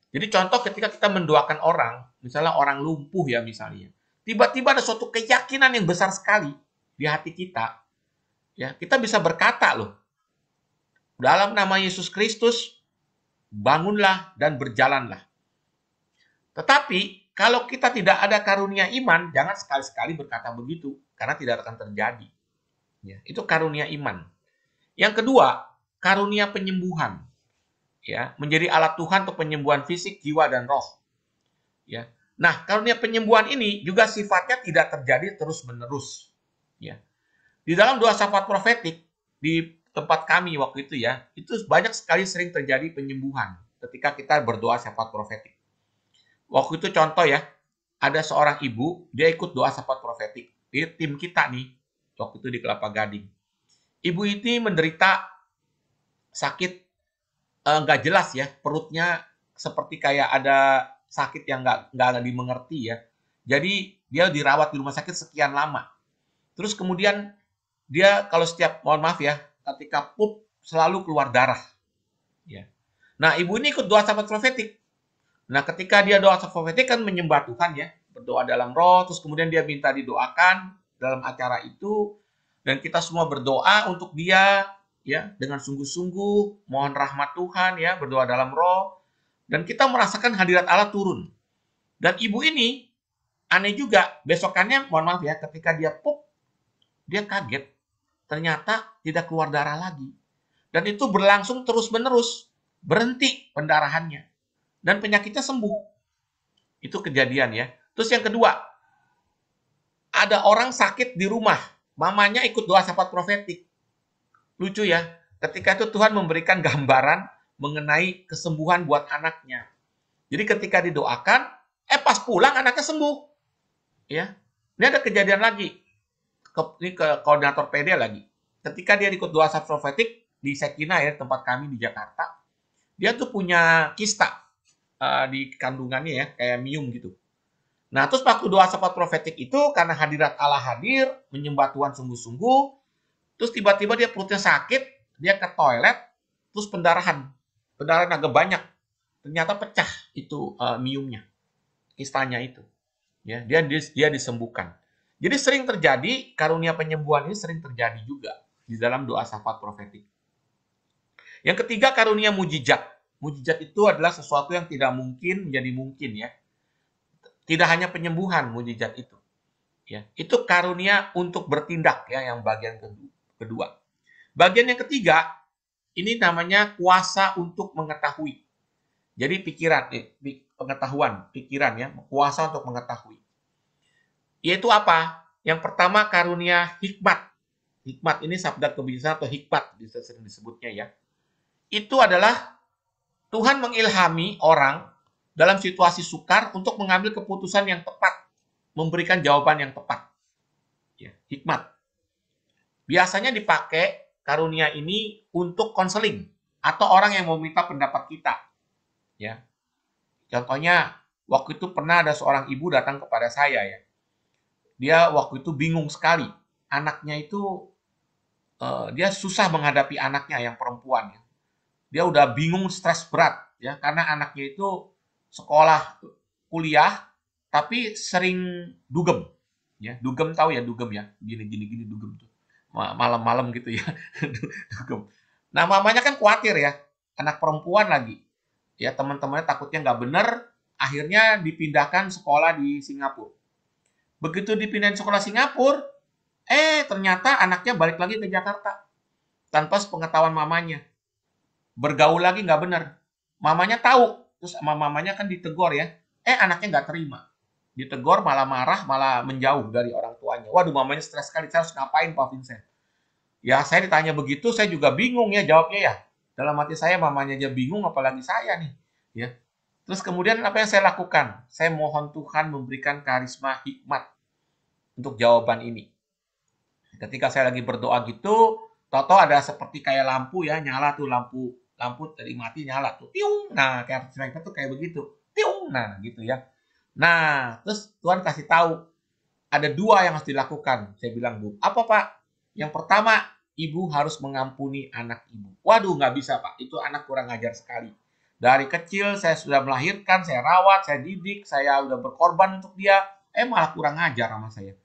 Jadi contoh ketika kita mendoakan orang, misalnya orang lumpuh ya misalnya, tiba-tiba ada suatu keyakinan yang besar sekali di hati kita, ya kita bisa berkata loh, dalam nama Yesus Kristus, bangunlah dan berjalanlah. Tetapi kalau kita tidak ada karunia iman, jangan sekali-sekali berkata begitu, karena tidak akan terjadi. Ya, itu karunia iman. Yang kedua, karunia penyembuhan. Ya, menjadi alat Tuhan untuk penyembuhan fisik, jiwa, dan roh. Ya. Nah, karunia penyembuhan ini juga sifatnya tidak terjadi terus-menerus. Ya. Di dalam doa syafaat profetik, di tempat kami waktu itu ya, itu banyak sekali sering terjadi penyembuhan ketika kita berdoa syafaat profetik. Waktu itu contoh ya, ada seorang ibu, dia ikut doa syafaat profetik. Di tim kita nih, waktu itu di Kelapa Gading. Ibu ini menderita sakit nggak jelas ya, perutnya seperti kayak ada sakit yang nggak dimengerti ya. Jadi dia dirawat di rumah sakit sekian lama. Terus kemudian dia kalau setiap, mohon maaf ya, ketika pup selalu keluar darah. Ya. Nah, ibu ini ikut doa syafaat profetik. Nah, ketika dia doa syafaat profetik kan menyembah Tuhan ya, berdoa dalam roh, terus kemudian dia minta didoakan dalam acara itu, dan kita semua berdoa untuk dia, ya, dengan sungguh-sungguh mohon rahmat Tuhan ya, berdoa dalam roh, dan kita merasakan hadirat Allah turun. Dan ibu ini aneh juga, besokannya mohon maaf ya, ketika dia pup, dia kaget, ternyata tidak keluar darah lagi. Dan itu berlangsung terus-menerus, berhenti pendarahannya, dan penyakitnya sembuh. Itu kejadian ya. Terus yang kedua, ada orang sakit di rumah, mamanya ikut doa syafaat profetik. Lucu ya, ketika itu Tuhan memberikan gambaran mengenai kesembuhan buat anaknya. Jadi ketika didoakan, pas pulang anaknya sembuh. Ya, ini ada kejadian lagi. ini ke koordinator PD lagi. Ketika dia ikut doa syafaat profetik di Sekina ya, tempat kami di Jakarta, dia tuh punya kista di kandungannya ya, kayak mium gitu. Nah, terus waktu doa syafaat profetik itu karena hadirat Allah hadir, menyembah Tuhan sungguh-sungguh, terus tiba-tiba dia perutnya sakit, dia ke toilet, terus pendarahan agak banyak, ternyata pecah itu miumnya, kistanya itu, ya dia disembuhkan. Jadi sering terjadi karunia penyembuhan ini sering terjadi juga di dalam doa syafaat profetik. Yang ketiga karunia mujizat. Mujizat itu adalah sesuatu yang tidak mungkin menjadi mungkin ya. Tidak hanya penyembuhan mujizat itu. Ya, itu karunia untuk bertindak ya yang bagian kedua. Bagian yang ketiga ini namanya kuasa untuk mengetahui. Jadi pikiran, pengetahuan, pikiran ya, kuasa untuk mengetahui. Yaitu apa? Yang pertama karunia hikmat. Hikmat ini sabda kebijaksanaan atau hikmat bisa sering disebutnya ya. Itu adalah Tuhan mengilhami orang dalam situasi sukar untuk mengambil keputusan yang tepat, memberikan jawaban yang tepat. Ya, hikmat. Biasanya dipakai karunia ini untuk konseling atau orang yang mau minta pendapat kita. Ya. Contohnya, waktu itu pernah ada seorang ibu datang kepada saya ya. Dia waktu itu bingung sekali. Anaknya itu dia susah menghadapi anaknya yang perempuan ya. Dia udah bingung, stres berat ya karena anaknya itu sekolah, kuliah tapi sering dugem. Ya, dugem tahu ya dugem ya. Gini dugem tuh. Malam-malam gitu ya. Dugem. Nah, mamanya kan khawatir ya. Anak perempuan lagi. Ya, teman-temannya takutnya nggak bener, akhirnya dipindahkan sekolah di Singapura. Begitu dipindahin sekolah Singapura, ternyata anaknya balik lagi ke Jakarta. Tanpa sepengetahuan mamanya. Bergaul lagi nggak bener. Mamanya tahu. Terus sama mamanya kan ditegur ya. Anaknya nggak terima. Ditegur malah marah, malah menjauh dari orang tuanya. Waduh, mamanya stres sekali. Saya harus ngapain Pak Vincent? Ya, saya ditanya begitu, saya juga bingung ya jawabnya ya. Dalam hati saya mamanya aja bingung, apalagi saya nih. Ya. Terus kemudian apa yang saya lakukan? Saya mohon Tuhan memberikan karisma hikmat untuk jawaban ini. Ketika saya lagi berdoa gitu, tahu-tahu ada seperti kayak lampu ya, nyala tuh lampu dari mati nyala tuh. Tiung. Nah, kayak mereka tuh kayak begitu. Tiung. Nah, gitu ya. Nah, terus Tuhan kasih tahu ada dua yang harus dilakukan. Saya bilang, Bu, apa Pak? Yang pertama, ibu harus mengampuni anak ibu. Waduh, nggak bisa Pak. Itu anak kurang ajar sekali. Dari kecil saya sudah melahirkan, saya rawat, saya didik, saya udah berkorban untuk dia. Malah kurang ajar sama saya.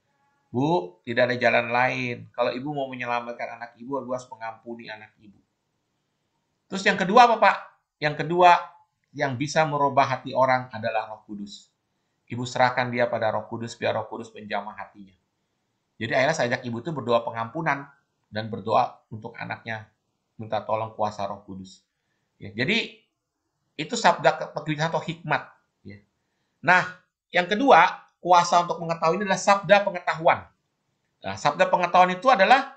Bu, tidak ada jalan lain. Kalau ibu mau menyelamatkan anak ibu harus mengampuni anak ibu. Terus yang kedua apa Pak? Yang kedua, yang bisa merubah hati orang adalah Roh Kudus. Ibu serahkan dia pada Roh Kudus, biar Roh Kudus menjamah hatinya. Jadi akhirnya saya ajak ibu itu berdoa pengampunan dan berdoa untuk anaknya, minta tolong kuasa Roh Kudus. Ya, jadi itu sabda kebijaksanaan atau hikmat. Ya. Nah, yang kedua, kuasa untuk mengetahui ini adalah sabda pengetahuan. Nah, sabda pengetahuan itu adalah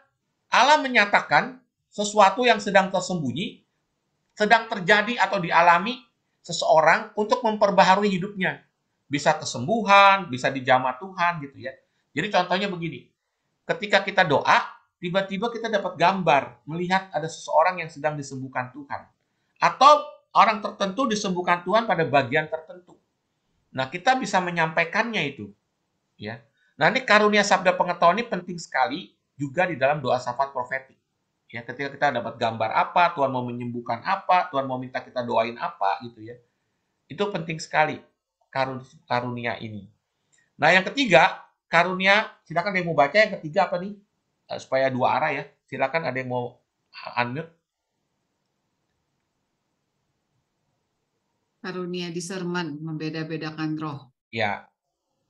Allah menyatakan sesuatu yang sedang tersembunyi, sedang terjadi atau dialami seseorang untuk memperbaharui hidupnya. Bisa kesembuhan, bisa dijamah Tuhan gitu ya. Jadi contohnya begini, ketika kita doa, tiba-tiba kita dapat gambar, melihat ada seseorang yang sedang disembuhkan Tuhan. Atau orang tertentu disembuhkan Tuhan pada bagian tertentu. Nah, kita bisa menyampaikannya itu. Ya. Nah, ini karunia sabda pengetahuan ini penting sekali juga di dalam doa syafaat profetik. Ya, ketika kita dapat gambar apa, Tuhan mau menyembuhkan apa, Tuhan mau minta kita doain apa gitu ya. Itu penting sekali karunia ini. Nah, yang ketiga, karunia, silakan ada yang mau baca yang ketiga apa nih? Supaya dua arah ya. Silakan ada yang mau unmute. Karunia discernment, membeda-bedakan roh. Ya,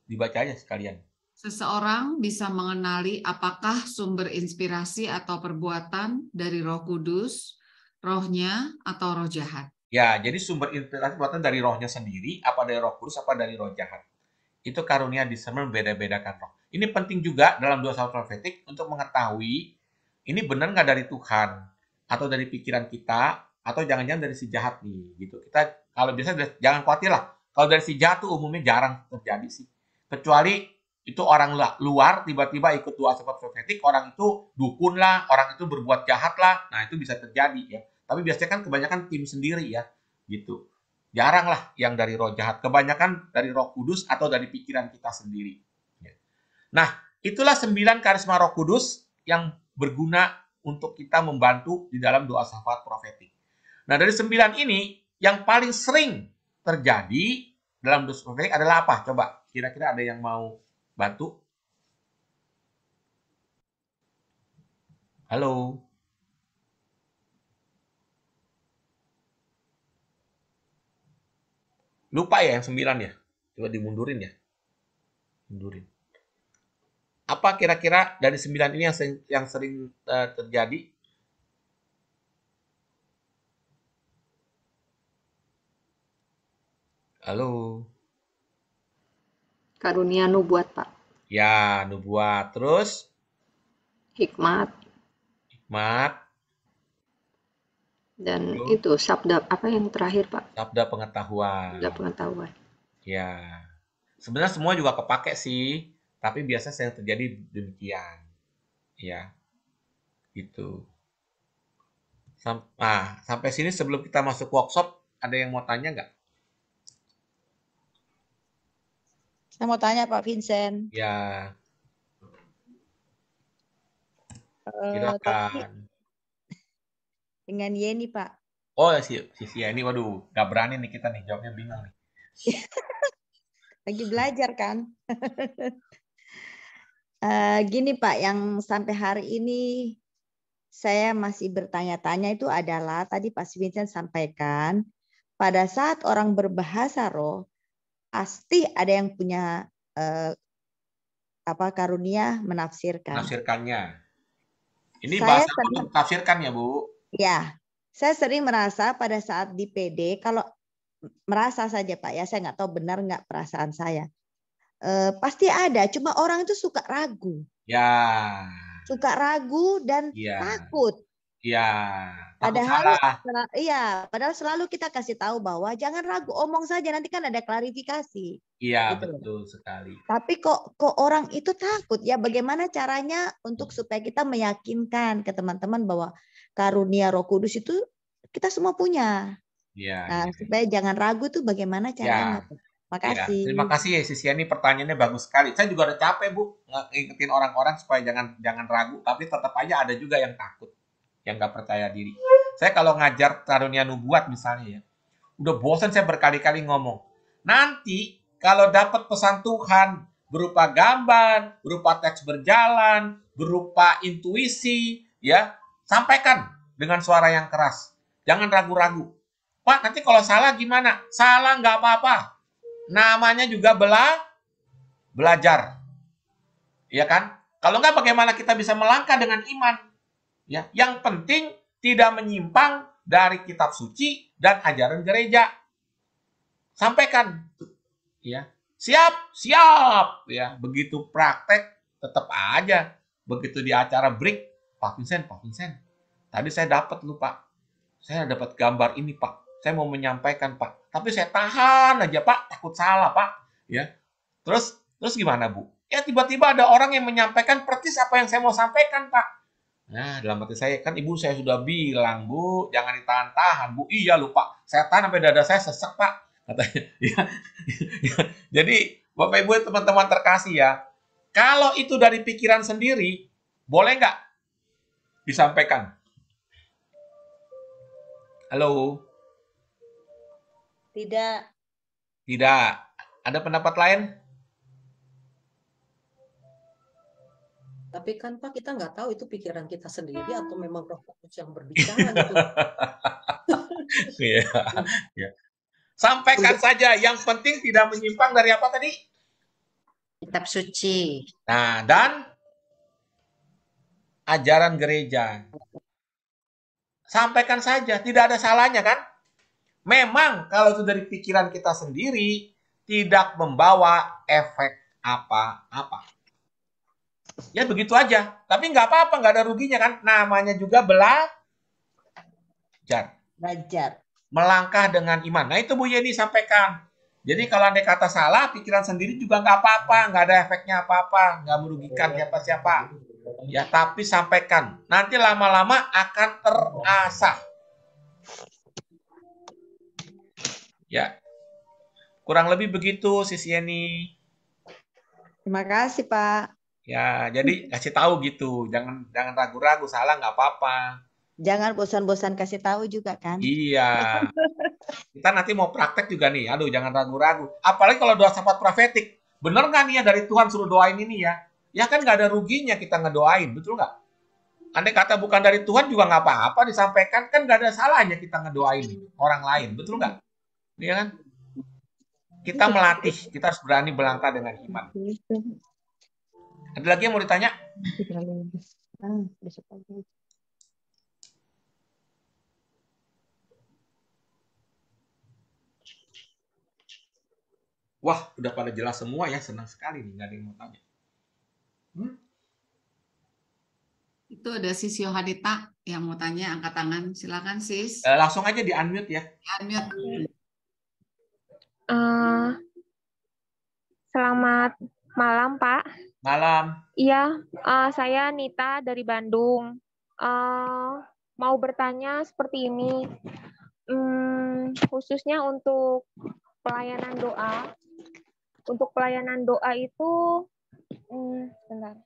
dibaca aja sekalian. Seseorang bisa mengenali apakah sumber inspirasi atau perbuatan dari Roh Kudus, rohnya, atau roh jahat. Ya, jadi sumber inspirasi perbuatan dari rohnya sendiri, apa dari Roh Kudus, apa dari roh jahat. Itu karunia discernment, beda-bedakan roh. Ini penting juga dalam doa syafaat profetik untuk mengetahui ini benar nggak dari Tuhan, atau dari pikiran kita, atau jangan-jangan dari si jahat nih, gitu. Kita kalau biasa jangan khawatir lah. Kalau dari si jahat tuh umumnya jarang terjadi sih. Kecuali itu orang luar tiba-tiba ikut doa sifat profetik, orang itu dukun lah, orang itu berbuat jahat lah. Nah, itu bisa terjadi ya. Tapi biasanya kan kebanyakan tim sendiri ya, gitu. Jarang lah yang dari roh jahat, kebanyakan dari Roh Kudus atau dari pikiran kita sendiri. Nah, itulah 9 karisma Roh Kudus yang berguna untuk kita membantu di dalam doa syafaat profetik. Nah, dari 9 ini yang paling sering terjadi dalam doa profetik adalah apa? Coba, kira-kira ada yang mau bantu? Halo? Lupa ya yang 9 ya? Coba dimundurin ya. Mundurin. Apa kira-kira dari 9 ini yang sering terjadi? Halo? Karunia nubuat, Pak. Ya, nubuat. Terus? Hikmat. Hikmat. Dan Terus? itu sabda apa yang terakhir, Pak? Sabda pengetahuan. Sabda pengetahuan. Ya. Sebenarnya semua juga kepake sih, tapi biasanya yang terjadi demikian. Ya. Gitu. Sampai sini sebelum kita masuk workshop, ada yang mau tanya nggak? Saya mau tanya Pak Vincent. Ya, Tadi silakan. dengan Yeni Pak. Oh, si ini, waduh, nggak berani nih kita nih, jawabnya bingung nih. Lagi belajar kan? Gini Pak, yang sampai hari ini saya masih bertanya-tanya itu adalah tadi Pak Vincent sampaikan pada saat orang berbahasa roh pasti ada yang punya karunia menafsirkan. Menafsirkannya. Ini Saya bahasa untuk tafsirkan ya, Bu? Ya, saya sering merasa pada saat di PD, kalau merasa saja Pak ya, saya nggak tahu benar nggak perasaan saya. Pasti ada, cuma orang itu suka ragu. Ya. Suka ragu dan takut. Iya. Padahal selalu kita kasih tahu bahwa jangan ragu, omong saja nanti kan ada klarifikasi. Iya, gitu betul sekali. Tapi kok orang itu takut ya? Bagaimana caranya untuk supaya kita meyakinkan ke teman-teman bahwa karunia Roh Kudus itu kita semua punya. Iya. Supaya jangan ragu tuh bagaimana caranya? Ya. Makasih. Ya, terima kasih ya Sisia, ini pertanyaannya bagus sekali. Saya juga udah capek Bu ngingetin orang-orang supaya jangan ragu, tapi tetap aja ada juga yang takut, yang nggak percaya diri. Saya kalau ngajar karunia nubuat misalnya ya, udah bosan saya berkali-kali ngomong. Nanti kalau dapat pesan Tuhan berupa gambar, berupa teks berjalan, berupa intuisi, ya sampaikan dengan suara yang keras. Jangan ragu-ragu. Pak, nanti kalau salah gimana? Salah nggak apa-apa. Namanya juga belajar. Ya kan? Kalau enggak bagaimana kita bisa melangkah dengan iman? Ya, yang penting tidak menyimpang dari kitab suci dan ajaran gereja. Sampaikan. Ya. Siap ya. Begitu praktek tetap aja begitu di acara break, Pak Vincent. Tadi saya dapat loh, Pak. Saya dapat gambar ini, Pak. Saya mau menyampaikan, Pak. Tapi saya tahan aja, Pak. Takut salah, Pak. Ya. Terus gimana, Bu? Ya tiba-tiba ada orang yang menyampaikan persis apa yang saya mau sampaikan, Pak. Nah, dalam hati saya, kan Ibu saya sudah bilang, Bu, jangan ditahan-tahan, Bu. Iya loh, Pak. Saya tahan sampai dada saya sesek, Pak. Katanya. Ya. Jadi, Bapak Ibu teman-teman terkasih ya, kalau itu dari pikiran sendiri, boleh nggak disampaikan? Halo? Tidak. Ada pendapat lain? Tapi kan Pak, kita nggak tahu itu pikiran kita sendiri atau memang Roh Kudus yang berbicara gitu. Ya. Sampaikan saja, yang penting tidak menyimpang dari apa tadi? Kitab suci. Nah, dan ajaran gereja. Sampaikan saja, tidak ada salahnya kan? Memang kalau itu dari pikiran kita sendiri, tidak membawa efek apa-apa. Ya begitu aja. Tapi nggak apa-apa, nggak ada ruginya kan? Namanya juga belajar. Melangkah dengan iman. Nah itu Bu Yeni sampaikan. Jadi kalau andai kata salah, pikiran sendiri juga nggak apa-apa, nggak ada efeknya apa-apa, nggak merugikan siapa-siapa. Ya, tapi sampaikan. Nanti lama-lama akan terasah. Ya, kurang lebih begitu, Sis Yeni. Terima kasih, Pak. Ya, jadi kasih tahu gitu. Jangan ragu-ragu, salah nggak apa-apa. Jangan bosan-bosan kasih tahu juga kan. Iya. Kita nanti mau praktek juga nih. Aduh, jangan ragu-ragu. Apalagi kalau doa syafaat profetik. Bener nggak nih ya dari Tuhan suruh doain ini ya? Ya kan nggak ada ruginya kita ngedoain, betul nggak? Andai kata bukan dari Tuhan juga nggak apa-apa disampaikan, kan nggak ada salahnya kita ngedoain orang lain, betul nggak? Iya kan? Kita melatih, kita harus berani melangkah dengan iman. Ada lagi yang mau ditanya? Wah, udah pada jelas semua ya, senang sekali nih, nggak ada yang mau tanya. Itu ada Sis Yohanita yang mau tanya, angkat tangan. Silakan Sis. Langsung aja di unmute ya. Unmute. Selamat malam, Pak. Malam. Iya, saya Nita dari Bandung. Mau bertanya seperti ini, khususnya untuk pelayanan doa. Untuk pelayanan doa itu, bentar.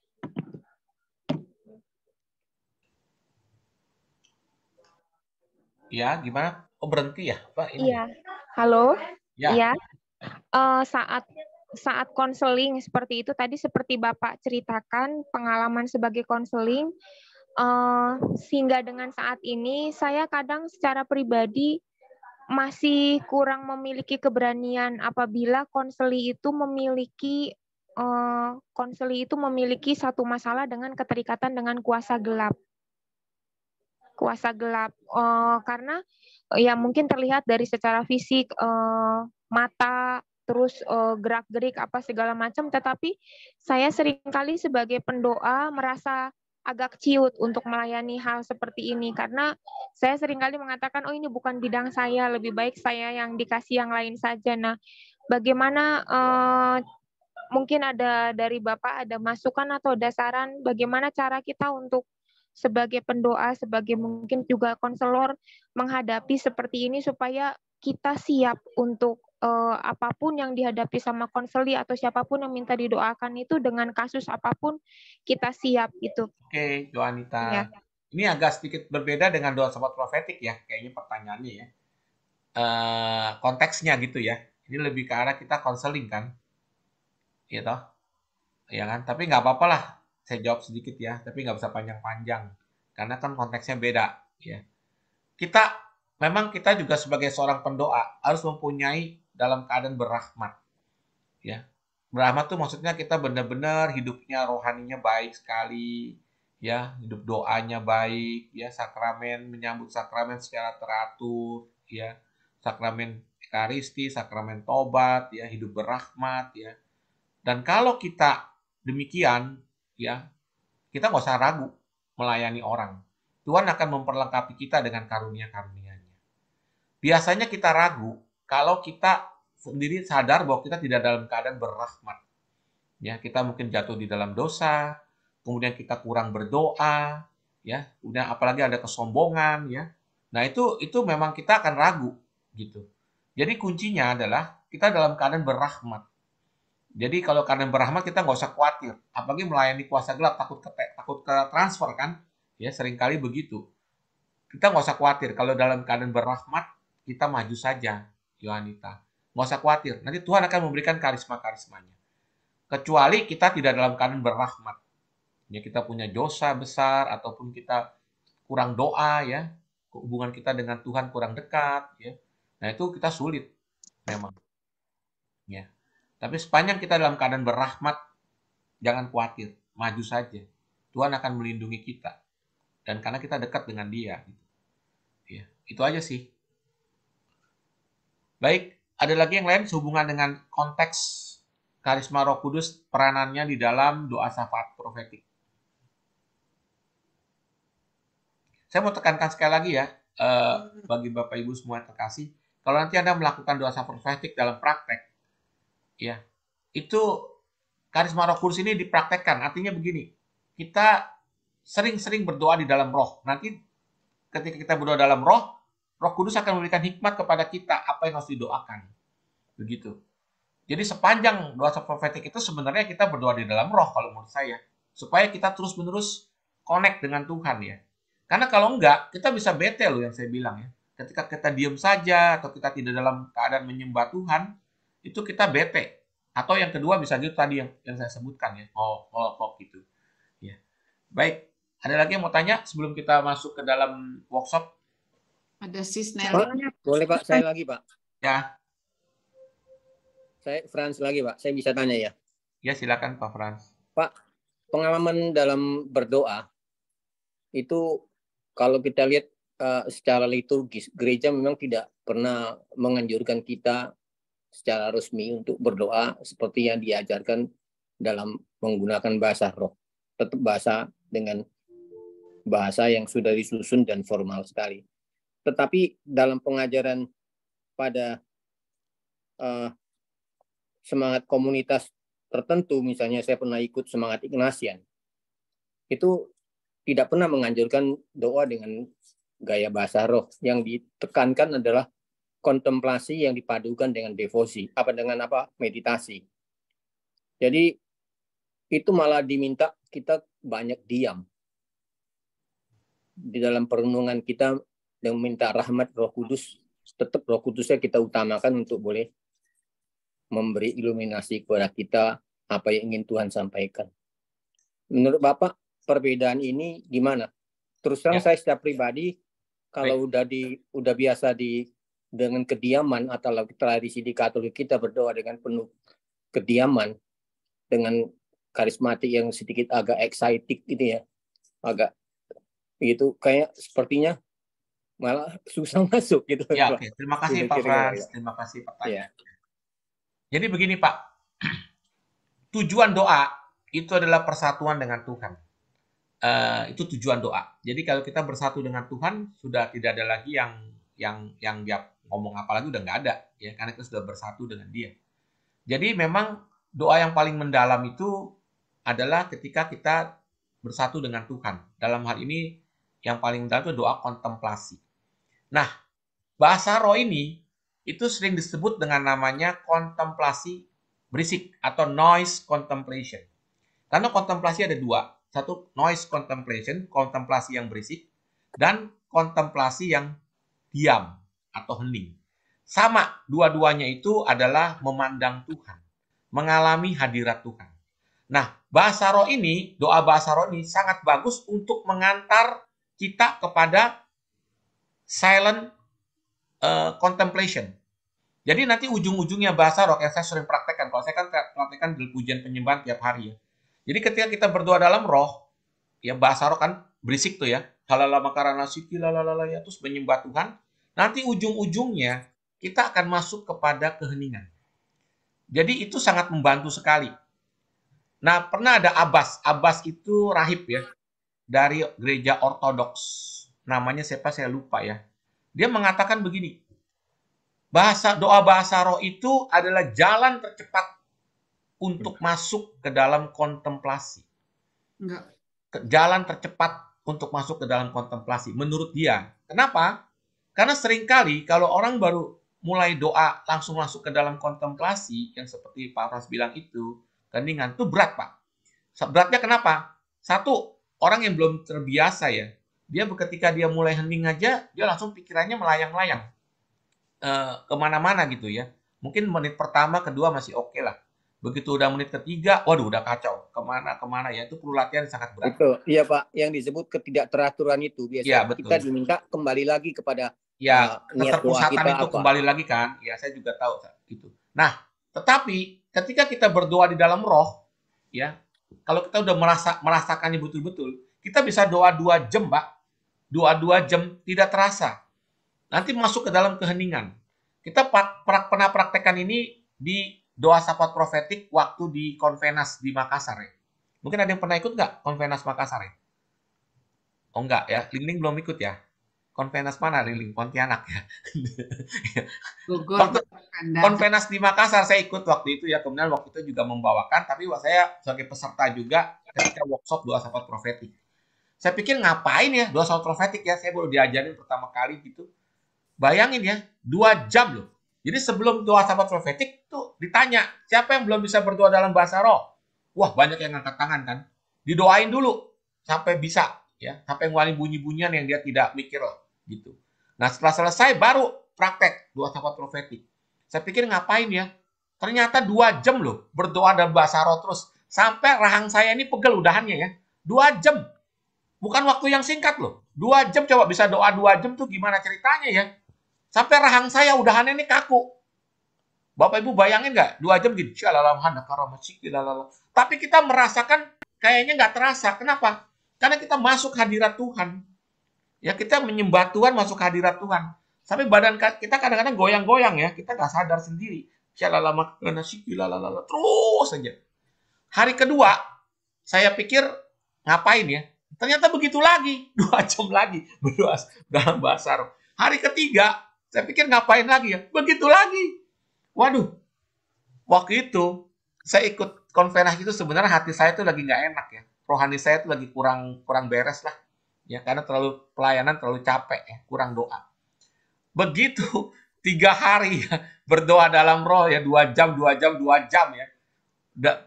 Ya, gimana? Oh, berhenti ya, Pak? Iya, halo. Ya. Iya. Saat konseling seperti itu tadi, seperti Bapak ceritakan pengalaman sebagai konseling, sehingga dengan saat ini saya kadang secara pribadi masih kurang memiliki keberanian apabila konseli itu memiliki satu masalah dengan keterikatan dengan kuasa gelap. Karena ya mungkin terlihat dari secara fisik, mata, terus gerak-gerik apa segala macam, tetapi saya seringkali sebagai pendoa merasa agak ciut untuk melayani hal seperti ini, karena saya seringkali mengatakan, oh ini bukan bidang saya, lebih baik saya yang dikasih yang lain saja. Nah, bagaimana mungkin ada dari Bapak ada masukan atau saran bagaimana cara kita untuk sebagai pendoa, sebagai mungkin juga konselor menghadapi seperti ini supaya kita siap untuk apapun yang dihadapi sama konseli atau siapapun yang minta didoakan itu, dengan kasus apapun kita siap gitu. Oke, Yohanita. Ya. Ini agak sedikit berbeda dengan doa syafaat profetik ya, kayaknya pertanyaannya ya. Konteksnya gitu ya. Ini lebih ke arah kita konseling kan, gitu, ya kan? Tapi nggak apa-apa lah. Saya jawab sedikit ya, tapi nggak usah panjang-panjang, karena kan konteksnya beda, ya. Memang kita juga sebagai seorang pendoa harus mempunyai dalam keadaan berrahmat, ya. Berrahmat tuh maksudnya kita benar-benar hidupnya rohaninya baik sekali, ya, hidup doanya baik, ya, sakramen, menyambut sakramen secara teratur, ya, sakramen ekaristi, sakramen tobat, ya, hidup berrahmat, ya. Dan kalau kita demikian, ya, kita nggak usah ragu melayani orang. Tuhan akan memperlengkapi kita dengan karunia-karunia-Nya. Biasanya kita ragu kalau kita sendiri sadar bahwa kita tidak dalam keadaan berrahmat. Ya, kita mungkin jatuh di dalam dosa, kemudian kita kurang berdoa, ya, kemudian apalagi ada kesombongan, ya. Nah, itu memang kita akan ragu gitu. Jadi kuncinya adalah kita dalam keadaan berrahmat. Jadi kalau keadaan berrahmat kita nggak usah khawatir, apalagi melayani kuasa gelap takut ke transfer kan, ya seringkali begitu. Kita nggak usah khawatir kalau dalam keadaan berrahmat kita maju saja, Yohanita. Nggak usah khawatir, nanti Tuhan akan memberikan karisma-karismanya. Kecuali kita tidak dalam keadaan berrahmat, ya kita punya dosa besar ataupun kita kurang doa, ya hubungan kita dengan Tuhan kurang dekat, ya. Nah itu kita sulit, memang, ya. Tapi sepanjang kita dalam keadaan berrahmat, jangan khawatir, maju saja. Tuhan akan melindungi kita. Dan karena kita dekat dengan Dia. Ya, itu aja sih. Baik, ada lagi yang lain sehubungan dengan konteks karisma Roh Kudus, peranannya di dalam doa syafaat profetik. Saya mau tekankan sekali lagi ya, bagi Bapak Ibu semua yang terkasih, kalau nanti Anda melakukan doa syafaat profetik dalam praktek, ya, itu karisma Roh Kudus ini dipraktekkan. Artinya begini, kita sering-sering berdoa di dalam roh. Nanti ketika kita berdoa dalam roh, Roh Kudus akan memberikan hikmat kepada kita apa yang harus didoakan. Begitu. Jadi sepanjang doa profetik itu sebenarnya kita berdoa di dalam roh kalau menurut saya. Supaya kita terus-menerus connect dengan Tuhan ya. Karena kalau enggak, kita bisa bete loh yang saya bilang ya. Ketika kita diam saja atau kita tidak dalam keadaan menyembah Tuhan, itu kita bete. Atau yang kedua bisa gitu tadi yang saya sebutkan ya. Gitu. Ya. Baik, ada lagi yang mau tanya sebelum kita masuk ke dalam workshop? Ada Sis Pak, Nelly. boleh Pak, saya lagi Pak. Ya. Saya Frans lagi Pak, saya bisa tanya ya? Ya silakan Pak Frans. Pak, pengalaman dalam berdoa, itu kalau kita lihat secara liturgis, gereja memang tidak pernah menganjurkan kita secara resmi untuk berdoa seperti yang diajarkan dalam menggunakan bahasa roh. Tetap dengan bahasa yang sudah disusun dan formal sekali. Tetapi dalam pengajaran pada semangat komunitas tertentu, misalnya saya pernah ikut semangat Ignatian, itu tidak pernah menganjurkan doa dengan gaya bahasa roh. Yang ditekankan adalah kontemplasi yang dipadukan dengan devosi, meditasi. Jadi itu malah diminta kita banyak diam di dalam perenungan kita dan minta rahmat Roh Kudus. Tetap Roh Kudusnya kita utamakan untuk boleh memberi iluminasi kepada kita apa yang ingin Tuhan sampaikan. Menurut Bapak, perbedaan ini gimana? Terus terang saya secara pribadi, kalau udah biasa dengan kediaman atau tradisi di Katolik kita berdoa dengan penuh kediaman, dengan karismatik yang sedikit agak excited gitu ya, agak gitu, kayak sepertinya malah susah masuk gitu. Ya, oke. Terima kasih Pak Frans. Terima kasih pertanyaan. Jadi begini Pak, tujuan doa itu adalah persatuan dengan Tuhan. Itu tujuan doa. Jadi kalau kita bersatu dengan Tuhan, sudah tidak ada lagi yang dia ngomong apa lagi, udah nggak ada ya, karena kita sudah bersatu dengan Dia. Jadi memang doa yang paling mendalam itu adalah ketika kita bersatu dengan Tuhan. Dalam hal ini yang paling mendalam itu doa kontemplasi. Nah, bahasa roh ini itu sering disebut dengan namanya kontemplasi berisik atau noise contemplation. Karena kontemplasi ada dua. Satu noise contemplation, kontemplasi yang berisik, dan kontemplasi yang diam atau hening. Sama, dua-duanya itu adalah memandang Tuhan, mengalami hadirat Tuhan. Nah, bahasa roh ini, doa bahasa roh ini sangat bagus untuk mengantar kita kepada silent contemplation. Jadi nanti ujung-ujungnya bahasa roh yang saya sering praktekkan. Kalau saya kan praktekkan di pujian penyembahan tiap hari ya. Jadi ketika kita berdoa dalam roh, ya bahasa roh kan berisik tuh ya. Halala makarana siki lalalala ya, terus menyembah Tuhan. Nanti ujung-ujungnya kita akan masuk kepada keheningan. Jadi itu sangat membantu sekali. Nah, pernah ada Abbas. Abbas itu rahib ya. Dari gereja ortodoks. Namanya siapa saya lupa ya. Dia mengatakan begini, doa bahasa roh itu adalah jalan tercepat untuk masuk ke dalam kontemplasi. Enggak. Jalan tercepat untuk masuk ke dalam kontemplasi, menurut dia. Kenapa? Karena seringkali kalau orang baru mulai doa langsung masuk ke dalam kontemplasi, yang seperti Pak Frans bilang itu, keheningan, itu berat Pak. Beratnya kenapa? Satu, orang yang belum terbiasa ya, dia ketika dia mulai hening aja, dia langsung pikirannya melayang-layang kemana-mana gitu ya. Mungkin menit pertama, kedua masih oke lah. Begitu udah menit ketiga, waduh udah kacau. Kemana ya, itu perlu latihan sangat berat. Betul, iya Pak. Yang disebut ketidakteraturan itu biasanya ya, betul. Kita diminta kembali lagi kepada keterpusatan itu apa? Kembali lagi kan. Ya, saya juga tahu gitu. Nah, tetapi ketika kita berdoa di dalam roh, ya, kalau kita udah merasakannya betul-betul, kita bisa doa 2 jam, Pak. Doa 2 jam tidak terasa. Nanti masuk ke dalam keheningan. Kita pernah praktekkan ini di doa syafaat profetik waktu di Konvenas di Makassar ya. Mungkin ada yang pernah ikut nggak Konvenas Makassar ya? Oh enggak ya, Lingling belum ikut ya. Konvenas mana Lingling? Pontianak ya. Konvenas di Makassar saya ikut waktu itu ya, kemudian waktu itu juga membawakan, tapi saya sebagai peserta juga ketika workshop doa syafaat profetik. Saya pikir ngapain ya doa syafaat profetik ya, saya baru diajarin pertama kali gitu. Bayangin ya, 2 jam loh. Jadi sebelum doa syafaat profetik tuh ditanya, siapa yang belum bisa berdoa dalam bahasa roh? Wah, banyak yang ngangkat tangan kan. Didoain dulu sampai bisa ya, sampai ngeluarin bunyi-bunyian yang dia tidak mikir loh gitu. Nah, setelah selesai baru praktek doa syafaat profetik. Saya pikir ngapain ya? Ternyata 2 jam loh berdoa dalam bahasa roh terus. Sampai rahang saya ini pegel udahannya ya. 2 jam. Bukan waktu yang singkat loh. 2 jam coba bisa doa 2 jam tuh gimana ceritanya ya? Sampai rahang saya udahannya ini kaku. Bapak Ibu bayangin nggak? 2 jam gitu. Tapi kita merasakan kayaknya nggak terasa. Kenapa? Karena kita masuk hadirat Tuhan. Ya kita menyembah Tuhan, masuk hadirat Tuhan. Sampai badan kita kadang-kadang goyang-goyang ya. Kita nggak sadar sendiri. Terus saja. Hari kedua, saya pikir ngapain ya? Ternyata begitu lagi. 2 jam lagi berdoa dalam bahasa roh. Hari ketiga, saya pikir ngapain lagi ya? Begitu lagi. Waduh. Waktu itu, saya ikut konferensi itu sebenarnya hati saya tuh lagi nggak enak ya. Rohani saya tuh lagi kurang beres lah. Ya, karena terlalu pelayanan, terlalu capek ya. Kurang doa. Begitu 3 hari ya, berdoa dalam roh ya 2 jam ya.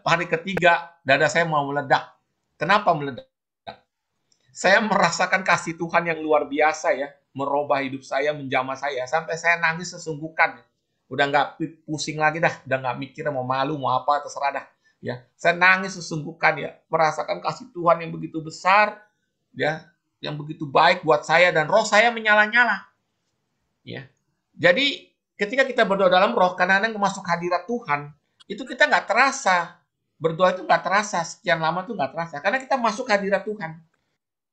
Hari ketiga dada saya mau meledak. Kenapa meledak? Saya merasakan kasih Tuhan yang luar biasa ya, merubah hidup saya, menjamah saya sampai saya nangis sesungguhkan. Udah nggak pusing lagi dah, udah nggak mikir mau malu mau apa terserah dah. Ya, saya nangis sesungguhkan ya, merasakan kasih Tuhan yang begitu besar ya, yang begitu baik buat saya dan roh saya menyala-nyala. Ya. Jadi ketika kita berdoa dalam roh, kadang-kadang masuk hadirat Tuhan, itu kita nggak terasa. Berdoa itu nggak terasa, sekian lama tuh nggak terasa. Karena kita masuk hadirat Tuhan.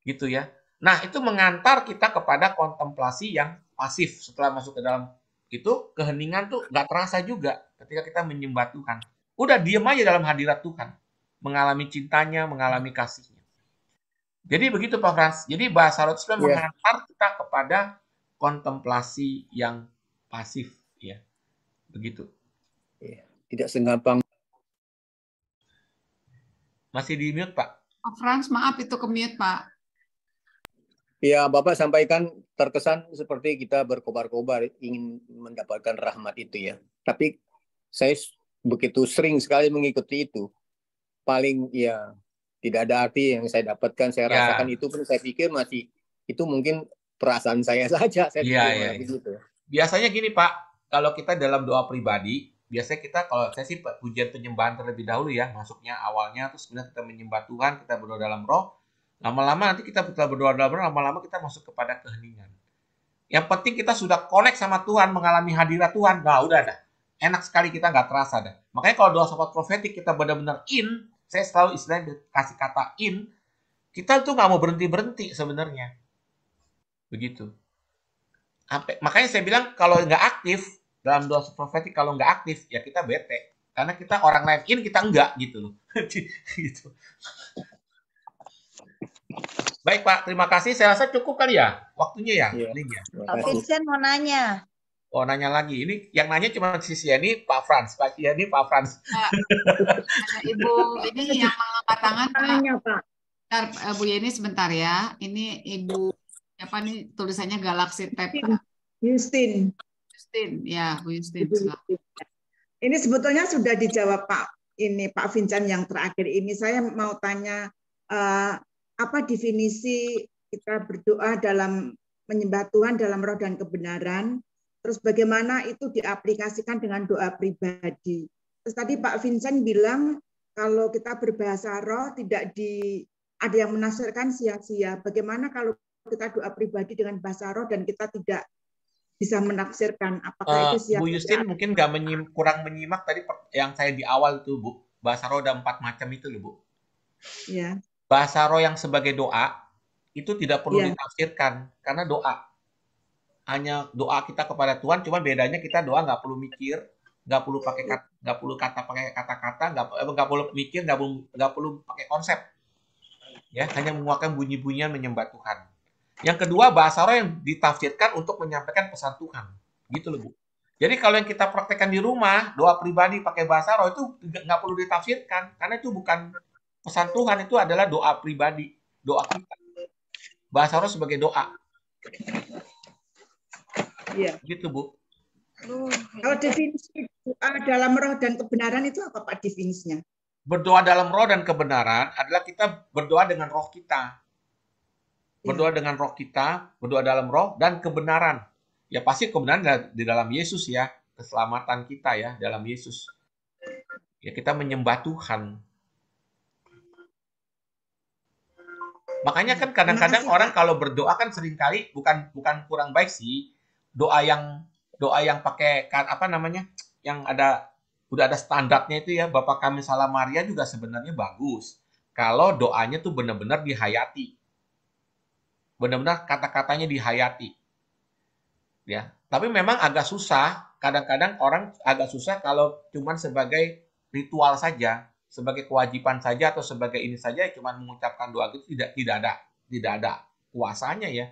Gitu ya. Nah, itu mengantar kita kepada kontemplasi yang pasif. Setelah masuk ke dalam itu, keheningan tuh nggak terasa juga ketika kita menyembah Tuhan. Udah diem aja dalam hadirat Tuhan. Mengalami cintanya, mengalami kasihnya. Jadi begitu Pak Frans. Jadi bahasa roh itu mengantar kita kepada kontemplasi yang pasif ya. Begitu. Tidak segampang. Masih di mute, Pak. Pak Frans, maaf itu ke mute, Pak. Ya, Bapak sampaikan terkesan seperti kita berkobar-kobar ingin mendapatkan rahmat itu ya. Tapi saya begitu sering sekali mengikuti itu. Paling ya tidak ada arti yang saya dapatkan, saya rasakan itu pun saya pikir masih itu mungkin perasaan saya saja. Saya pikir begitu. Biasanya gini Pak, kalau kita dalam doa pribadi, biasanya kita kalau saya sih pujian penyembahan terlebih dahulu ya, masuknya awalnya terus kemudian kita menyembah Tuhan, kita berdoa dalam roh. Lama-lama nanti kita setelah berdoa dalam roh, lama-lama kita masuk kepada keheningan. Yang penting kita sudah connect sama Tuhan, mengalami hadirat Tuhan. Nah, udah dah. Enak sekali kita nggak terasa dah. Makanya kalau doa syafaat profetik kita benar-benar in, saya selalu istilahnya kasih kata in, kita tuh nggak mau berhenti-berhenti sebenarnya. Begitu. Makanya saya bilang kalau nggak aktif dalam doa profetik, kalau nggak aktif ya kita bete karena kita orang lain in kita enggak gitu loh. Gitu. Baik Pak, terima kasih. Saya rasa cukup kali ya waktunya ya. Pak Vincent mau nanya. Oh nanya lagi. Ini yang nanya cuma si Siani, Pak Frans. Pak Siani, Pak Frans. Ibu ini yang mengangkat tangan Pak. Bentar, Bu Yeni sebentar ya. Ini Ibu apa nih tulisannya Galaxy Tab. Justin, ya Bu Justin. Ini sebetulnya sudah dijawab Pak Vincent yang terakhir ini. Saya mau tanya apa definisi kita berdoa dalam menyembah Tuhan dalam roh dan kebenaran. Terus bagaimana itu diaplikasikan dengan doa pribadi. Terus tadi Pak Vincent bilang kalau kita berbahasa roh tidak ada yang menafsirkan sia-sia. Bagaimana kalau kita doa pribadi dengan bahasa roh dan kita tidak bisa menafsirkan apakah itu sia-sia? Bu Justin mungkin kurang menyimak tadi yang saya di awal tuh Bu. Bahasa roh ada 4 macam itu loh Bu. Ya. Bahasa roh yang sebagai doa itu tidak perlu ditafsirkan karena doa. Hanya doa kita kepada Tuhan, cuma bedanya kita doa nggak perlu mikir, nggak perlu pakai pakai kata-kata, nggak perlu mikir, nggak perlu pakai konsep, ya hanya mengeluarkan bunyi-bunyian menyembah Tuhan. Yang kedua bahasa roh yang ditafsirkan untuk menyampaikan pesan Tuhan, gitu loh Bu. Jadi kalau yang kita praktekkan di rumah, doa pribadi pakai bahasa roh itu nggak perlu ditafsirkan, karena itu bukan pesan Tuhan, itu adalah doa pribadi, doa kita. Bahasa roh sebagai doa. Iya. Gitu, Bu. Kalau definisi doa dalam roh dan kebenaran itu apa Pak definisinya? Berdoa dalam roh dan kebenaran adalah kita berdoa dengan roh kita. Berdoa dengan roh kita, berdoa dalam roh dan kebenaran. Ya pasti kebenaran di dalam Yesus ya, keselamatan kita ya dalam Yesus. Ya kita menyembah Tuhan. Makanya kan kadang-kadang orang kalau berdoa kan seringkali bukan kurang baik sih, doa yang pakai apa namanya, yang udah ada standarnya itu ya, Bapa Kami Salam Maria juga sebenarnya bagus. Kalau doanya tuh benar-benar dihayati. Benar-benar kata-katanya dihayati. Ya, tapi memang agak susah, kadang-kadang orang agak susah kalau cuman sebagai ritual saja, sebagai kewajiban saja atau sebagai ini saja cuman mengucapkan doa itu tidak ada kuasanya ya.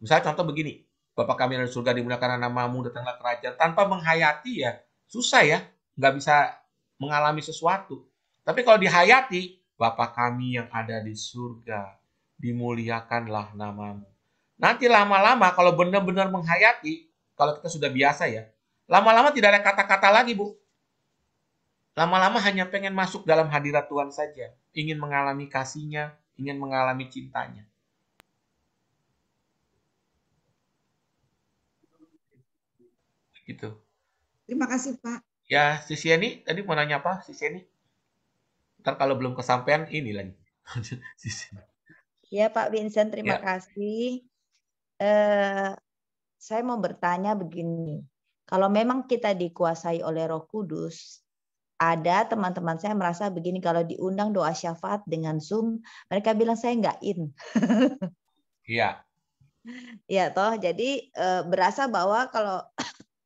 Misalnya contoh begini, Bapa Kami yang di surga dimuliakan namamu, datanglah kerajaan, tanpa menghayati ya susah ya, nggak bisa mengalami sesuatu. Tapi kalau dihayati, Bapa Kami yang ada di surga, dimuliakanlah namamu. Nanti lama-lama kalau benar-benar menghayati, kalau kita sudah biasa ya, lama-lama tidak ada kata-kata lagi, Bu. Lama-lama hanya pengen masuk dalam hadirat Tuhan saja. Ingin mengalami kasih-Nya, ingin mengalami cintanya. Gitu. Terima kasih, Pak. Ya, si Sieni, tadi mau nanya apa, si Sieni? Ntar kalau belum kesampaian, ini lagi. Ya, Pak Vincent, terima kasih. Saya mau bertanya begini. Kalau memang kita dikuasai oleh Roh Kudus, ada teman-teman saya merasa begini, kalau diundang doa syafaat dengan Zoom, mereka bilang saya nggak in. Iya. Ya toh, jadi berasa bahwa kalau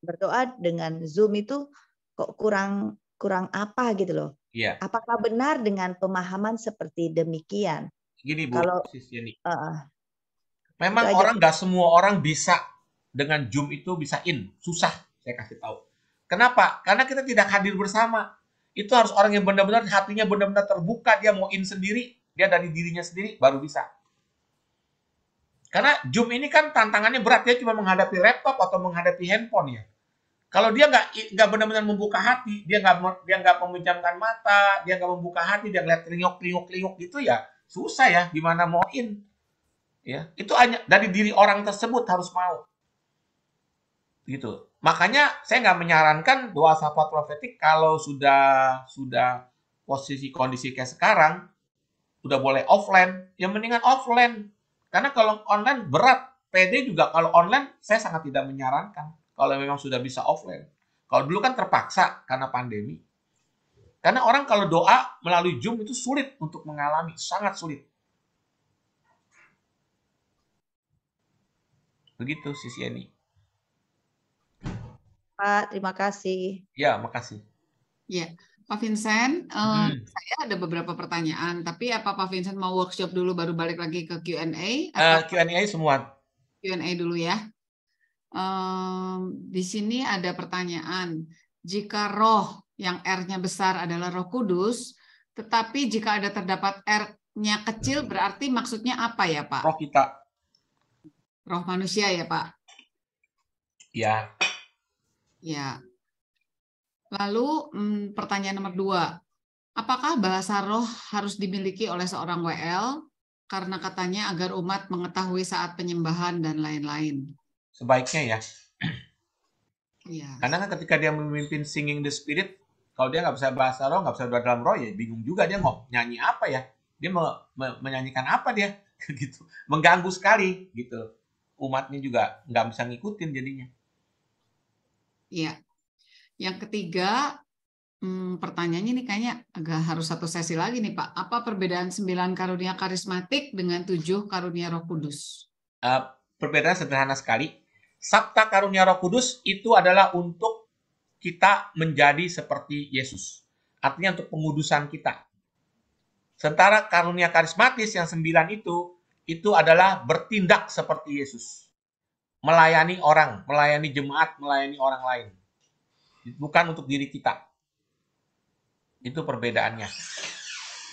berdoa dengan Zoom itu kok kurang apa gitu loh. Iya. Apakah benar dengan pemahaman seperti demikian? Gini Bu, Kalau memang orang nggak semua orang bisa dengan Zoom itu bisa in, susah saya kasih tahu. Kenapa? Karena kita tidak hadir bersama. Itu harus orang yang benar-benar hatinya benar-benar terbuka, dia mau in sendiri, dia dari dirinya sendiri baru bisa. Karena Zoom ini kan tantangannya berat, dia cuma menghadapi laptop atau menghadapi handphone ya. Kalau dia nggak benar-benar membuka hati, dia nggak memejamkan mata, dia nggak membuka hati, dia ngeliat kriuk gitu ya, susah ya, gimana mau in. Ya, itu hanya dari diri orang tersebut harus mau. Gitu. Makanya saya nggak menyarankan doa syafaat profetik kalau sudah posisi kondisi kayak sekarang, udah boleh offline, ya mendingan offline. Karena kalau online berat, PD juga kalau online saya sangat tidak menyarankan. Kalau memang sudah bisa offline. Kalau dulu kan terpaksa karena pandemi. Karena orang kalau doa melalui Zoom itu sulit untuk mengalami, sangat sulit. Begitu Sis Yeni. Pak, terima kasih. Ya, makasih. Ya, Pak Vincent, saya ada beberapa pertanyaan, tapi apa Pak Vincent mau workshop dulu baru balik lagi ke Q&A? Q&A semua. Q&A dulu ya. Di sini ada pertanyaan, jika roh yang R-nya besar adalah Roh Kudus, tetapi jika ada terdapat R-nya kecil, berarti maksudnya apa ya Pak? Roh kita. Roh manusia ya Pak? Ya. Ya. Lalu pertanyaan nomor 2, apakah bahasa roh harus dimiliki oleh seorang WL? Karena katanya agar umat mengetahui saat penyembahan dan lain-lain. Sebaiknya ya. Ya. Karena kan ketika dia memimpin singing the spirit, kalau dia nggak bisa bahasa roh, nggak bisa doa dalam roh, ya bingung juga dia mau nyanyi apa ya. Dia mau menyanyikan apa dia, gitu. Mengganggu sekali, gitu. Umatnya juga nggak bisa ngikutin jadinya. Iya. Yang ketiga, pertanyaannya ini kayaknya agak harus satu sesi lagi nih Pak. Apa perbedaan 9 karunia karismatik dengan 7 karunia Roh Kudus? Perbedaan sederhana sekali. Sabta karunia Roh Kudus itu adalah untuk kita menjadi seperti Yesus. Artinya untuk pengudusan kita. Sementara karunia karismatis yang 9 itu adalah bertindak seperti Yesus. Melayani orang, melayani jemaat, melayani orang lain. bukan untuk diri kita. Itu perbedaannya.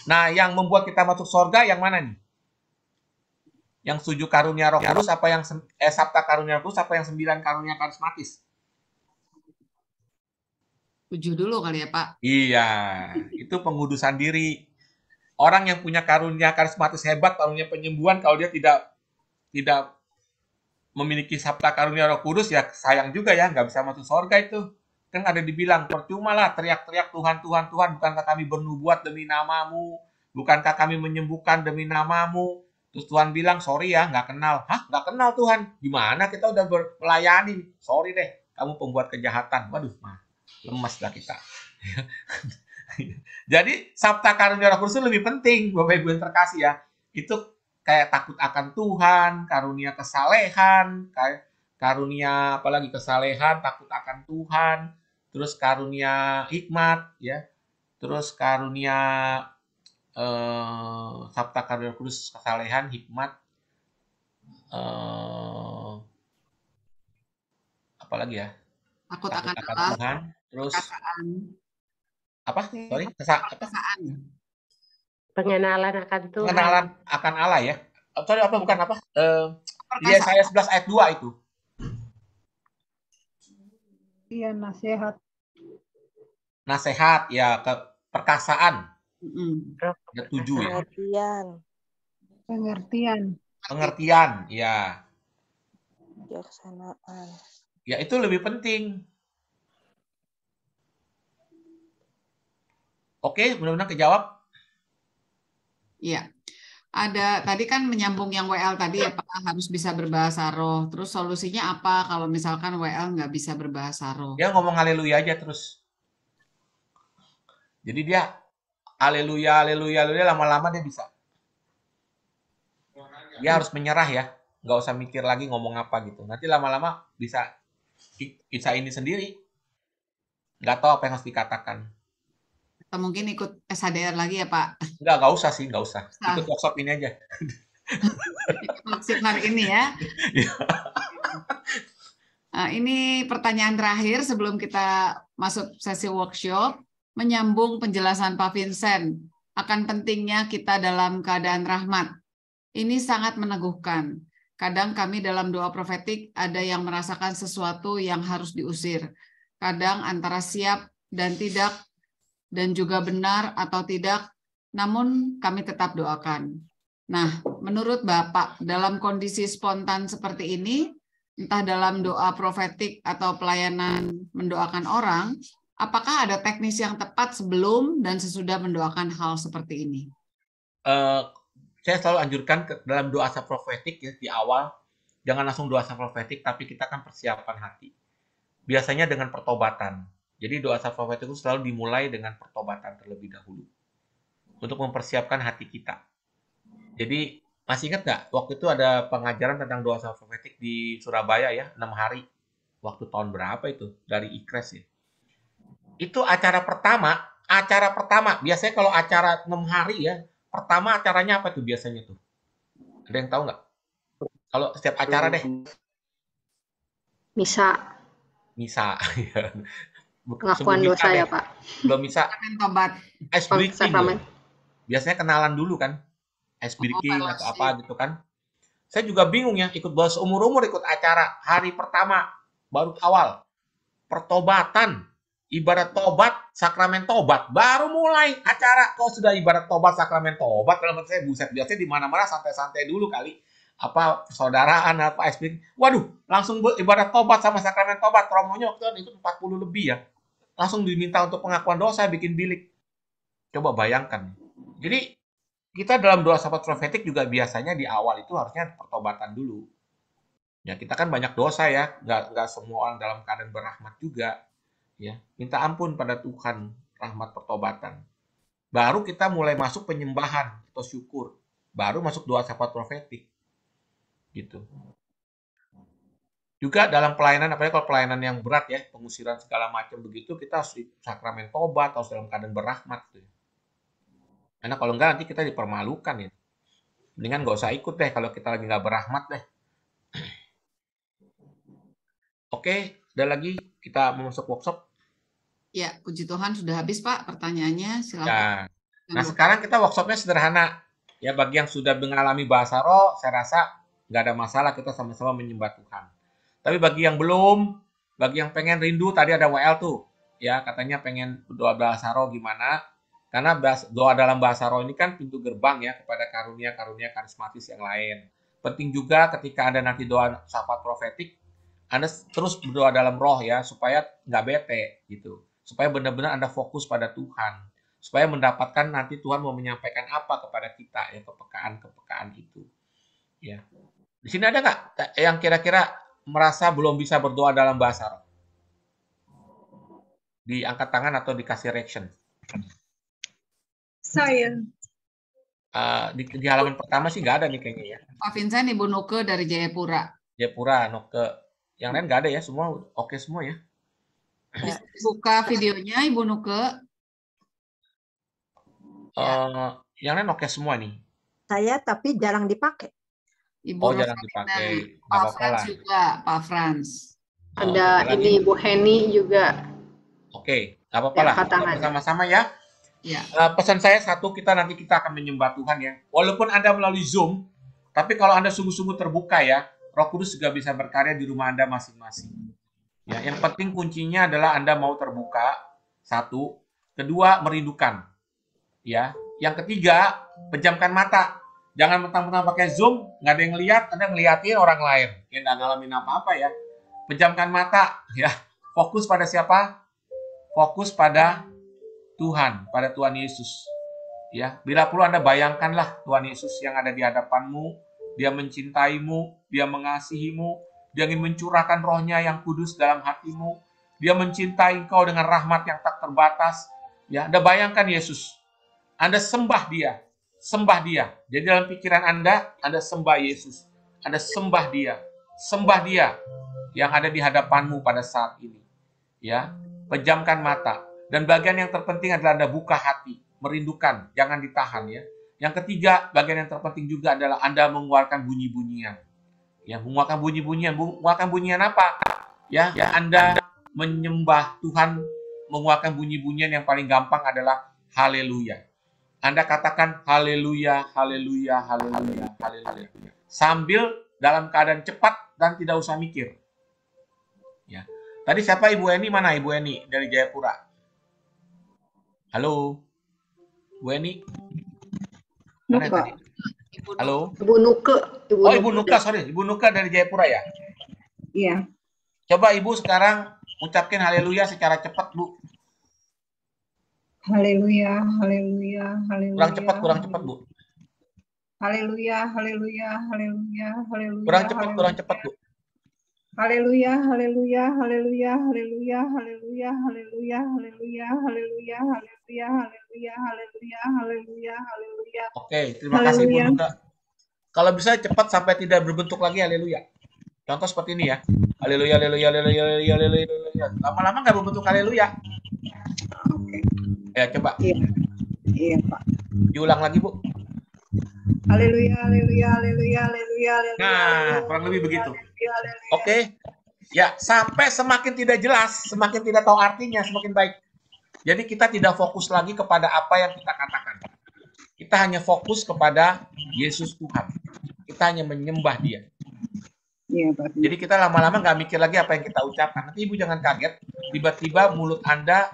Nah, yang membuat kita masuk surga yang mana nih? Yang 7 karunia Roh Kudus apa yang sabta karunia Roh Kudus apa yang 9 karunia karismatis? 7 dulu kali ya, Pak. Iya, itu pengudusan diri. Orang yang punya karunia karismatis hebat, karunia penyembuhan, kalau dia tidak memiliki sabta karunia Roh Kudus, ya sayang juga ya, nggak bisa masuk surga itu. Kan ada dibilang, percuma lah teriak-teriak Tuhan, Tuhan, Tuhan, bukankah kami bernubuat demi namamu? Bukankah kami menyembuhkan demi namamu? Terus Tuhan bilang, sorry ya, nggak kenal. Hah, nggak kenal Tuhan? Gimana kita udah melayani? Sorry deh, kamu pembuat kejahatan. Waduh, lemas dah kita. Jadi sabta karunia Roh Kudus itu lebih penting, Bapak Ibu yang terkasih ya. Itu kayak takut akan Tuhan, karunia kesalehan, karunia apalagi kesalehan, takut akan Tuhan, terus karunia hikmat ya. Terus karunia sabta karunia Roh Kudus, kesalehan, hikmat, apalagi ya? Takut Takut akan akan Allah, Tuhan, terus perkasaan. apa? Sorry, Perkasaan. Pengenalan akan Tuhan. Pengenalan akan Allah ya. Sorry, apa bukan apa? Yesaya 11 ayat 2 itu. Iya, nasihat. Nasihat ya, perkasaan. Ada 7 ya. Pengertian, ya. Bijaksanaan. Ya itu lebih penting. Oke, mudah-mudahan kejawab. Iya. Ada tadi kan menyambung yang WL tadi ya Pak, harus bisa berbahasa roh. Terus solusinya apa kalau misalkan WL nggak bisa berbahasa roh? Dia ngomong haleluya aja terus. Jadi dia haleluya, haleluya, haleluya, lama-lama dia bisa. Dia harus menyerah ya. Nggak usah mikir lagi ngomong apa gitu. Nanti lama-lama bisa ini sendiri. Nggak tahu apa yang harus dikatakan. Atau mungkin ikut SHDR lagi ya Pak? Nggak usah sih, nggak usah. Ikut workshop ini aja. Workshop hari ini ya. Ini pertanyaan terakhir sebelum kita masuk sesi workshop. Menyambung penjelasan Pak Vincent akan pentingnya kita dalam keadaan rahmat. Ini sangat meneguhkan. Kadang kami dalam doa profetik ada yang merasakan sesuatu yang harus diusir. Kadang antara siap dan tidak, dan juga benar atau tidak, namun kami tetap doakan. Nah, menurut Bapak, dalam kondisi spontan seperti ini, entah dalam doa profetik atau pelayanan mendoakan orang, apakah ada teknis yang tepat sebelum dan sesudah mendoakan hal seperti ini? Saya selalu anjurkan dalam doa profetik ya, di awal, jangan langsung doa profetik, tapi kita kan persiapan hati. Biasanya dengan pertobatan. Jadi doa profetik itu selalu dimulai dengan pertobatan terlebih dahulu. Untuk mempersiapkan hati kita. Jadi, masih ingat nggak? Waktu itu ada pengajaran tentang doa profetik di Surabaya ya, 6 hari. Waktu tahun berapa itu? Dari IKRES ya. Itu acara pertama, biasanya kalau acara 6 hari ya, pertama acaranya apa tuh biasanya tuh? Ada yang tahu nggak? Kalau setiap acara deh. Misa. Ya. Pengakuan dosa ya Pak. Belum bisa. Tobat. Ice breaking. Biasanya kenalan dulu kan. Ice breaking atau apa gitu kan. Saya juga bingung ya, ikut bahas umur-umur ikut acara. Hari pertama, baru awal. Pertobatan. Ibarat tobat, sakramen tobat. Baru mulai acara. Kok sudah ibarat tobat, sakramen tobat? Kalau menurut saya, buset. Biasanya di mana-mana santai-santai dulu kali. Apa persaudaraan, apa SPK. Waduh, langsung ibarat tobat sama sakramen tobat. Promonya waktu itu 40 lebih ya. Langsung diminta untuk pengakuan dosa, bikin bilik. Coba bayangkan. Jadi, kita dalam doa syafaat profetik juga biasanya di awal itu harusnya pertobatan dulu. Ya, kita kan banyak dosa ya. Nggak semua orang dalam keadaan berahmat juga. Ya, minta ampun pada Tuhan, rahmat pertobatan. Baru kita mulai masuk penyembahan atau syukur. Baru masuk doa syafaat profetik. Gitu. Juga dalam pelayanan, apalagi kalau pelayanan yang berat ya, pengusiran segala macam begitu, kita harus sakramen tobat, harus dalam keadaan berahmat. Tuh. Karena kalau enggak nanti kita dipermalukan ya. Mendingan nggak usah ikut deh kalau kita lagi nggak berahmat deh. Oke, ada lagi kita mau masuk workshop. Ya, puji Tuhan sudah habis Pak pertanyaannya. Silakan. Nah, sekarang kita workshopnya sederhana. Ya, bagi yang sudah mengalami bahasa roh, saya rasa nggak ada masalah kita sama-sama menyembah Tuhan. Tapi bagi yang belum, bagi yang pengen rindu, tadi ada WL tuh. Ya, katanya pengen doa bahasa roh gimana. Karena doa dalam bahasa roh ini kan pintu gerbang ya kepada karunia-karunia karismatis yang lain. Penting juga ketika Anda nanti doa syafaat profetik, Anda terus berdoa dalam roh ya, supaya nggak bete gitu. Supaya benar-benar Anda fokus pada Tuhan. Supaya mendapatkan nanti Tuhan mau menyampaikan apa kepada kita ya, kepekaan itu. Ya. Di sini ada nggak yang kira-kira merasa belum bisa berdoa dalam bahasa roh? Diangkat tangan atau dikasih reaction? Saya. Di halaman pertama sih nggak ada nih kayaknya ya. Pak Vincent, Ibu Nuke dari Jayapura. Jayapura, Nuke. Yang lain nggak ada ya, semua oke semua ya. Bisa buka videonya Ibu Nuke. Yang lain oke semua nih. Saya tapi jarang dipakai. Ibu jarang dipakai. Nggak Pak apa-apa Frans lah. juga, Pak Frans. Ada ini Bu Heni juga. Oke, nggak apa-apa lah. Kita bersama-sama ya. Ya. Pesan saya satu, kita akan menyembah Tuhan ya. Walaupun Anda melalui Zoom, tapi kalau Anda sungguh-sungguh terbuka ya, Roh Kudus juga bisa berkarya di rumah Anda masing-masing. Ya, yang penting kuncinya adalah Anda mau terbuka, satu. Kedua, merindukan. Ya, yang ketiga, pejamkan mata. Jangan mentang-mentang pakai Zoom, nggak ada yang lihat, Anda ngeliatin orang lain. Ya, nggak ngalamin apa-apa ya. Pejamkan mata, ya. Fokus pada siapa? Fokus pada Tuhan, pada Tuhan Yesus. Ya, bila perlu Anda bayangkanlah Tuhan Yesus yang ada di hadapanmu, Dia mencintaimu, Dia mengasihimu, Dia ingin mencurahkan rohnya yang kudus dalam hatimu, Dia mencintai engkau dengan rahmat yang tak terbatas. Ya, Anda bayangkan Yesus. Anda sembah Dia. Sembah Dia. Jadi dalam pikiran Anda sembah Yesus. Anda sembah Dia. Sembah Dia yang ada di hadapanmu pada saat ini. Ya, pejamkan mata. Dan bagian yang terpenting adalah Anda buka hati, merindukan, jangan ditahan ya. Yang ketiga, bagian yang terpenting juga adalah Anda mengeluarkan bunyi-bunyian. Ya, mengeluarkan bunyian apa? Ya, Anda menyembah Tuhan, mengeluarkan bunyi-bunyian yang paling gampang adalah haleluya. Anda katakan haleluya, haleluya, haleluya, haleluya. Sambil dalam keadaan cepat dan tidak usah mikir. Ya. Tadi siapa Ibu Eni? Mana Ibu Eni dari Jayapura? Halo, Bu Eni. Mana tadi? Halo. Ibu Nuke. Ibu Nuka, sorry. Ibu Nuka dari Jayapura ya? Iya. Coba Ibu sekarang ucapkan haleluya secara cepat, Bu. Haleluya, haleluya, haleluya. Kurang cepat, Bu. Haleluya, haleluya, haleluya, haleluya. Kurang cepat, Bu. Haleluya, haleluya, haleluya, haleluya, haleluya, haleluya, haleluya, haleluya, haleluya, haleluya, haleluya, haleluya, haleluya. Oke, terima kasih Bu Nuka. Kalau bisa cepat sampai tidak berbentuk lagi haleluya. Contoh seperti ini ya. Haleluya, haleluya, haleluya, haleluya, haleluya. Lama-lama nggak berbentuk haleluya. Oke. Ya, coba. Iya, Pak. Diulang lagi, Bu. Haleluya, haleluya, haleluya, haleluya, haleluya. Nah, kurang lebih begitu. Oke. Ya, sampai semakin tidak jelas, semakin tidak tahu artinya, semakin baik. Jadi kita tidak fokus lagi kepada apa yang kita katakan. Kita hanya fokus kepada Yesus Tuhan. Kita hanya menyembah Dia. Iya, Pak. Jadi kita lama-lama nggak mikir lagi apa yang kita ucapkan. Nanti Ibu jangan kaget, tiba-tiba mulut Anda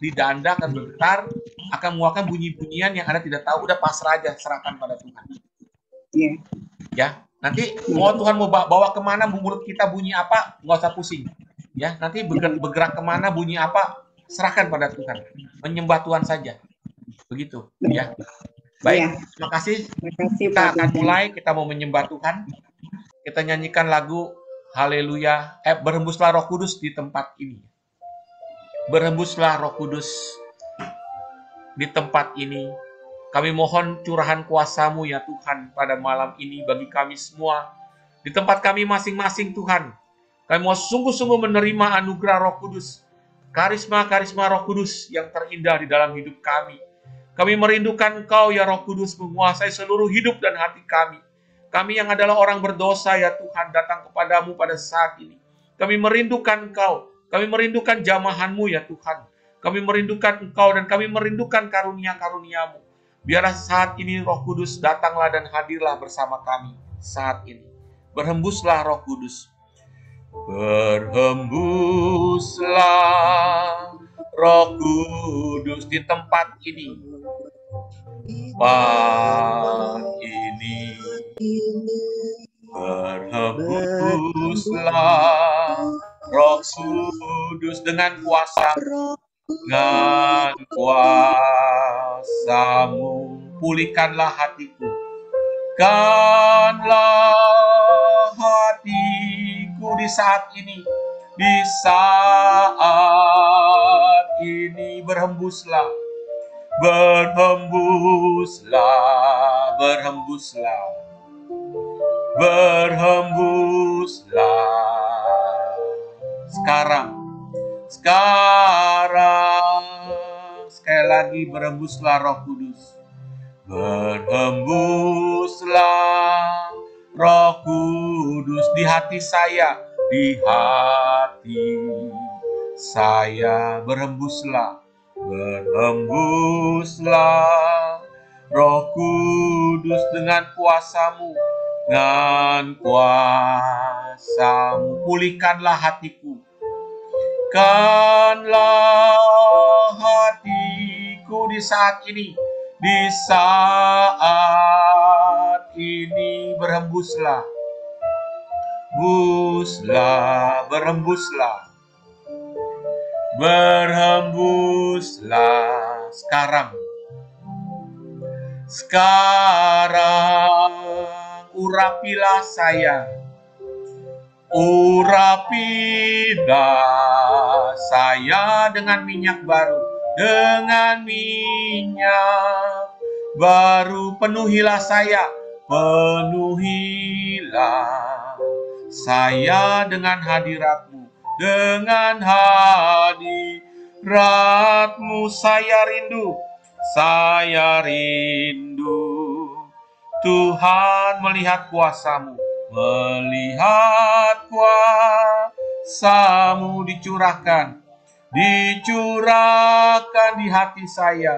lidah Anda akan bergetar, akan mengeluarkan bunyi-bunyian yang Anda tidak tahu. Udah pasrah aja, serahkan pada Tuhan. Iya. Ya, nanti mau Tuhan mau bawa kemana mulut kita bunyi apa, nggak usah pusing. Ya, nanti bergerak kemana bunyi apa, serahkan pada Tuhan. Menyembah Tuhan saja. Begitu, ya. Baik, terima kasih. Kita akan mulai, kita mau menyembah Tuhan. Kita nyanyikan lagu Haleluya. Berhembuslah Roh Kudus di tempat ini. Berhembuslah Roh Kudus di tempat ini. Kami mohon curahan kuasa-Mu ya Tuhan pada malam ini bagi kami semua. Di tempat kami masing-masing Tuhan. Kami mau sungguh-sungguh menerima anugerah Roh Kudus. Karisma-karisma Roh Kudus yang terindah di dalam hidup kami. Kami merindukan Engkau ya Roh Kudus menguasai seluruh hidup dan hati kami. Kami yang adalah orang berdosa ya Tuhan datang kepadamu pada saat ini. Kami merindukan Engkau. Kami merindukan jamahan-Mu ya Tuhan. Kami merindukan Engkau dan kami merindukan karunia-karunia-Mu. Biarlah saat ini Roh Kudus datanglah dan hadirlah bersama kami saat ini. Berhembuslah Roh Kudus. Berhembuslah Roh Kudus di tempat ini. Ini berhembuslah Roh Kudus dengan kuasa-Mu, pulihkanlah hatiku, kanlah hatiku di saat ini, berhembuslah, sekarang, sekali lagi berhembuslah Roh Kudus. Berhembuslah Roh Kudus di hati saya, berhembuslah Roh Kudus dengan kuasa-Mu, pulihkanlah hatiku, kanlah hatiku di saat ini, berhembuslah, berhembuslah sekarang, urapilah saya, dengan minyak baru, penuhilah saya dengan hadirat-Mu, saya rindu, Tuhan, melihat kuasa-Mu, dicurahkan di hati saya,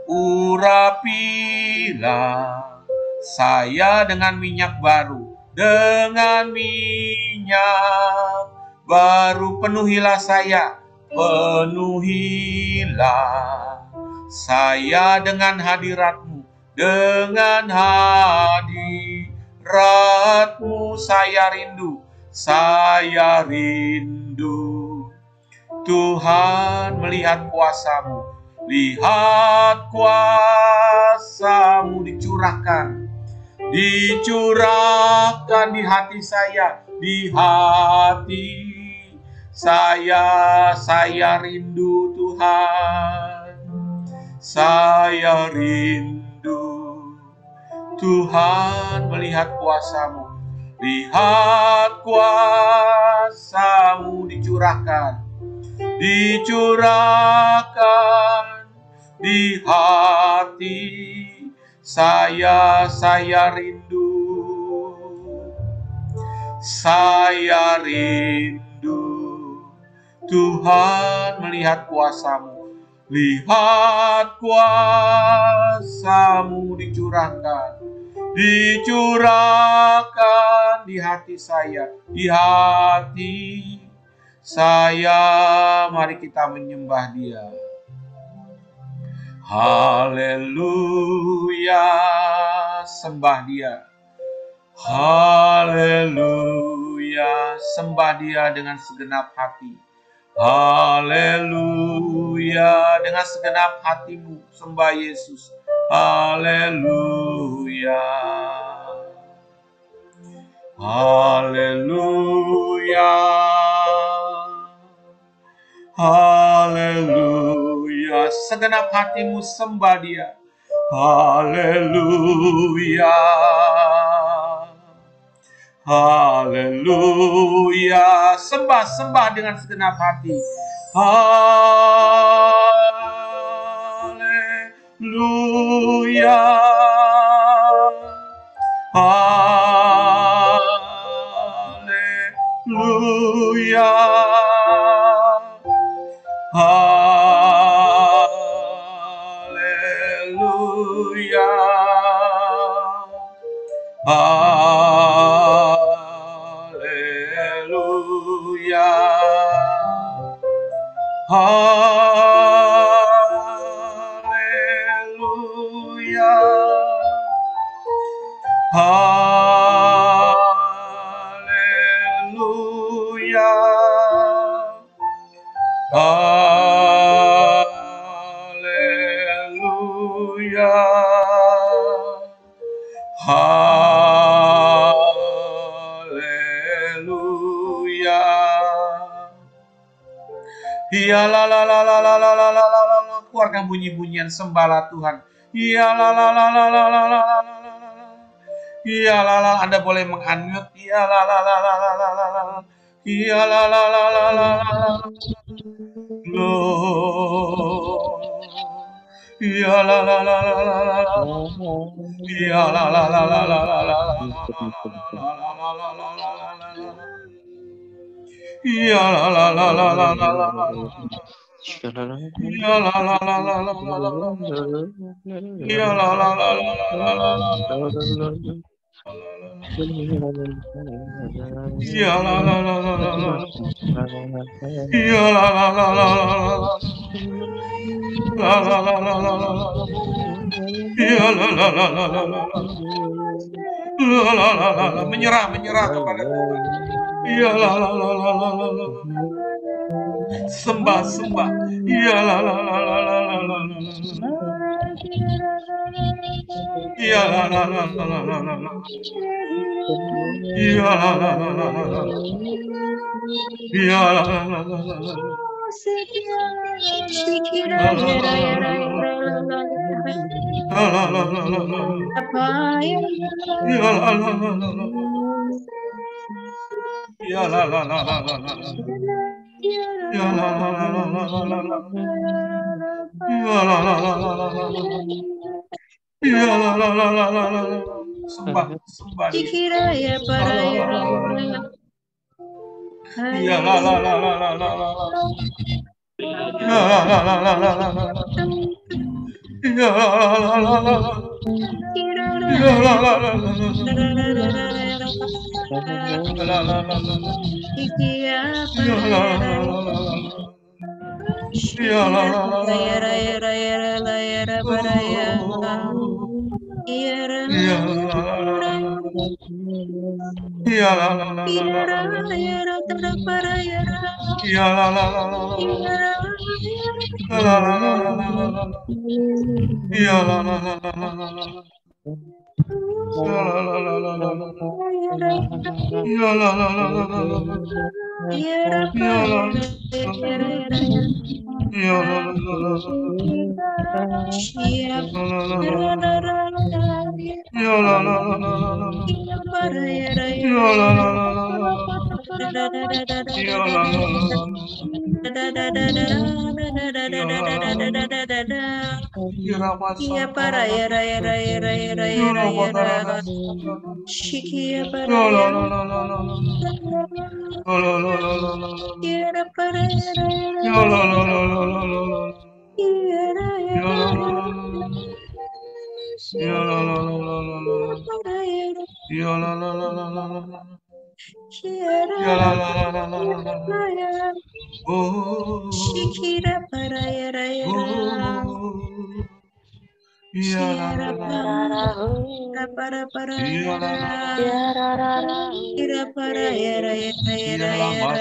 urapilah saya dengan minyak baru, penuhilah saya dengan hadirat-Mu, saya rindu, Tuhan, melihat kuasa-Mu, dicurahkan di hati saya rindu, Tuhan, saya rindu, Tuhan, melihat kuasa-Mu, dicurahkan di hati saya rindu, Tuhan, melihat kuasa-Mu, dicurahkan di hati saya, mari kita menyembah Dia. Haleluya, sembah Dia. Haleluya, sembah Dia dengan segenap hati. Haleluya, dengan segenap hatimu sembah Yesus. Haleluya. Haleluya. Haleluya, segenap hatimu sembah Dia. Haleluya. Haleluya, sembah dengan segenap hati. Haleluya. Haleluya. Haleluya. Haleluya. Haleluya. Haleluya. Haleluya. Haleluya. Ya la la la la la la la la la la. Keluarkan bunyi-bunyian sembahlah Tuhan. Ya la la la la la la la la la la. Ya la la, Anda boleh meng-unmute. Ya la la la la la la la la. Ya la la la la la la la. Ya la la la la la la la. Ya la la la la la la la. Ya la la la la la la la. Ya la la la la la la la. Ya la la la la la la la. Ya la la la la la la. Ya la la la la la la. La la la la la la. Ya la la la la la la. La la la la la. Menyerah kepada Tuhan. Ya la la la la la la. Sembah. Ya la la la la la la la. Ya la la la la la la. Ya la la la la la. Ya la la la la la. Sembah. Ya la la la la la la la. Ya la la la la la la la. Ya la la la la la la. Ya la la la la la. La la la la. Ya la la la la la. Ya la la la la. Ya la la la la. Ya la la la la. La la la la la la. Ya la la la la la la. Ya la la la la la la. Ya la la la la la la. Ya la la. Ya la la la la. Ya la la la la la. Ya la la la la la. Ya la la la la. Iya para yara yara yara yara yara yara shikia para yara yara para yara yara Shikira para yara yara Shira para Shira para yara yara yara yara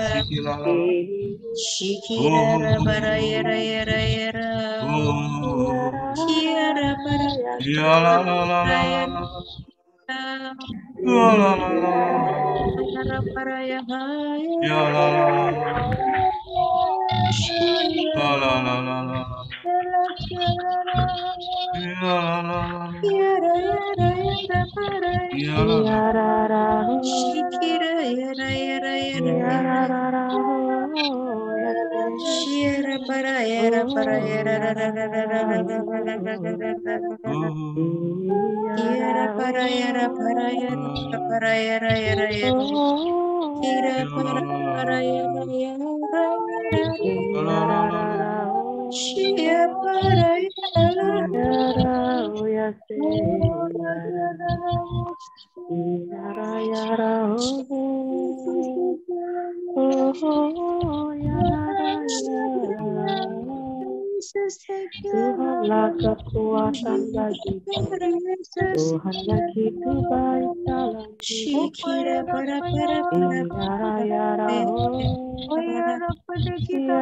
Shikira para yara yara yara Shira para para yara Shikira yara yara yara Shira para yara para yara Yara para yara para yara para yara yara yara Kira para yara yara Shia para Tuhanlah kekuatan bagiku, Tuhan begitu baik dalam Shikira para Tuhanlah pelindung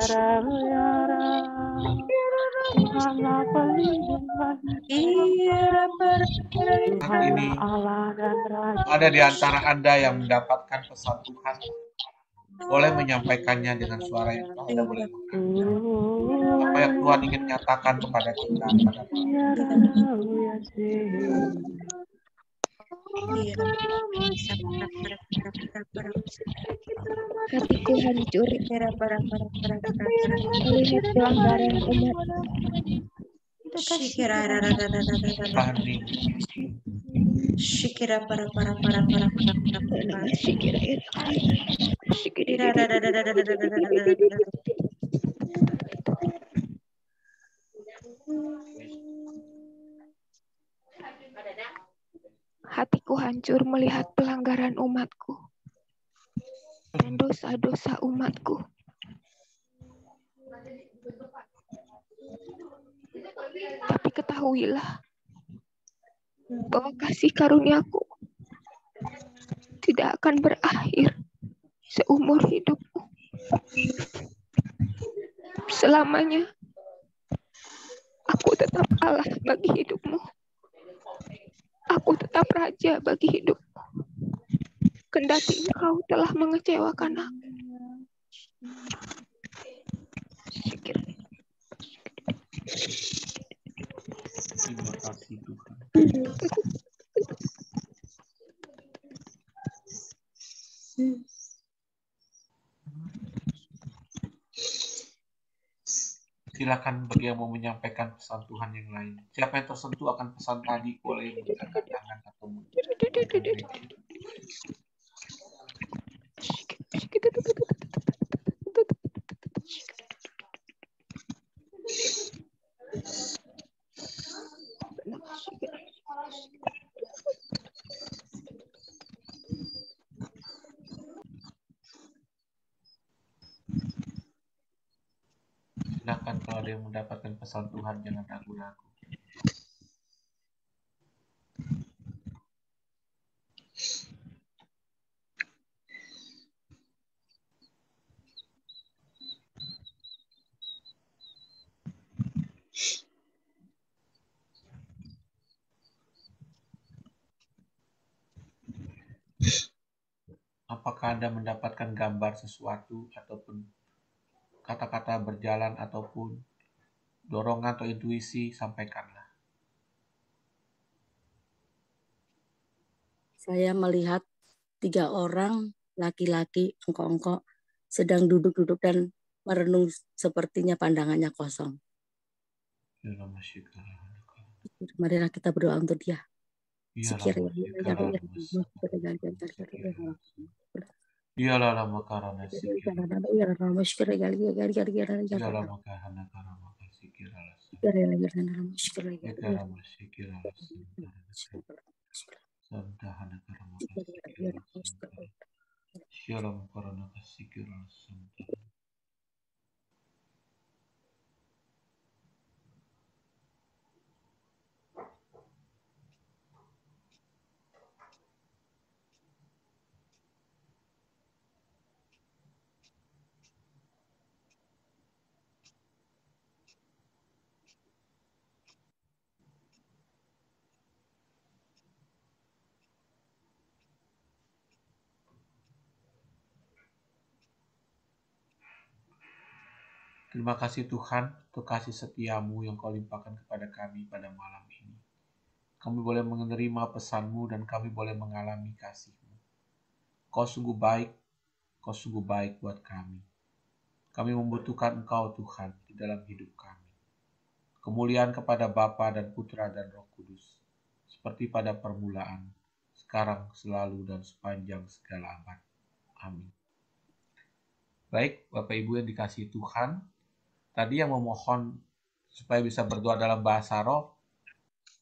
Saat ini ada di antara Anda yang mendapatkan pesan Tuhan, boleh menyampaikannya dengan suara yang keras. Anda boleh apa yang Tuhan ingin nyatakan kepada kita pada Hatiku hancur melihat pelanggaran umat. Shikira para Hatiku hancur melihat pelanggaran umatku dan dosa-dosa umatku. Tapi ketahuilah bahwa kasih karuniaku tidak akan berakhir seumur hidupmu. Selamanya aku tetap Allah bagi hidupmu. Aku tetap raja bagi hidupmu. Kendati engkau telah mengecewakan aku. Terima kasih Tuhan. Silakan bagi yang mau menyampaikan pesan Tuhan yang lain. Siapa yang tersentuh akan pesan tadi, boleh mengangkat tangan atau silakan kalau ada yang mendapatkan pesan Tuhan, jangan ragu-ragu. Apakah Anda mendapatkan gambar sesuatu ataupun kata-kata berjalan ataupun dorongan atau intuisi, sampaikanlah. Saya melihat 3 orang laki-laki engkok-engkok sedang duduk-duduk dan merenung, sepertinya pandangannya kosong. Marilah kita berdoa untuk dia. Iyalah makarana sikira. Iyalah makarana karama sikira. Santahana karama sikira. Iyalah makarana sikira. Terima kasih Tuhan untuk kasih setiamu yang kau limpahkan kepada kami pada malam ini. Kami boleh menerima pesan-Mu dan kami boleh mengalami kasih-Mu. Kau sungguh baik buat kami. Kami membutuhkan Engkau Tuhan di dalam hidup kami. Kemuliaan kepada Bapa dan Putra dan Roh Kudus, seperti pada permulaan, sekarang, selalu, dan sepanjang segala abad. Amin. Baik, Bapak Ibu yang dikasihi Tuhan, tadi yang memohon supaya bisa berdoa dalam bahasa roh,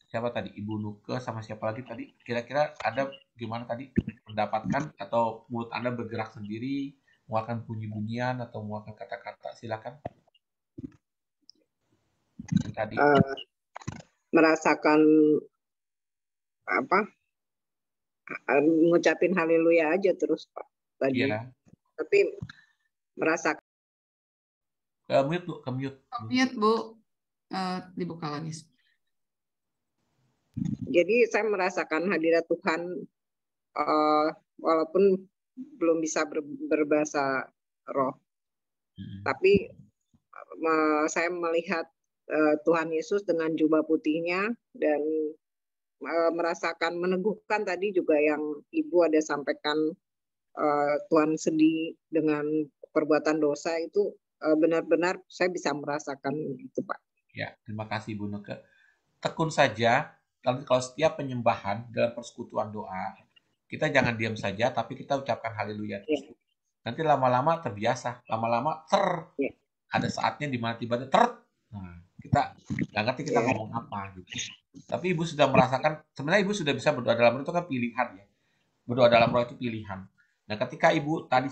siapa tadi? Ibu Nuke sama siapa lagi tadi? Kira-kira ada gimana tadi mendapatkan atau mulut Anda bergerak sendiri, mengeluarkan bunyi-bunyian atau mengeluarkan kata-kata? Silakan. Yang tadi. Merasakan ngucapin haleluya aja terus Pak tadi. Iya. Tapi merasakan. Ke-mute Bu, ke-mute. Mute Bu, dibuka lagi. Jadi saya merasakan hadirat Tuhan walaupun belum bisa berbahasa roh. Tapi saya melihat Tuhan Yesus dengan jubah putihnya dan merasakan meneguhkan tadi juga yang Ibu ada sampaikan, Tuhan sedih dengan perbuatan dosa itu benar-benar saya bisa merasakan itu Pak. Ya, terima kasih Bu Nuke. Tekun saja. Kalau setiap penyembahan dalam persekutuan doa, kita jangan diam saja, tapi kita ucapkan haleluya terus. Nanti lama-lama terbiasa, lama-lama ada saatnya di mana tiba-tiba nah, kita nggak ngerti kita ngomong apa gitu. Tapi Ibu sudah merasakan, sebenarnya Ibu sudah bisa berdoa dalam roh itu kan pilihan ya. Berdoa dalam roh itu pilihan. Nah, ketika Ibu tadi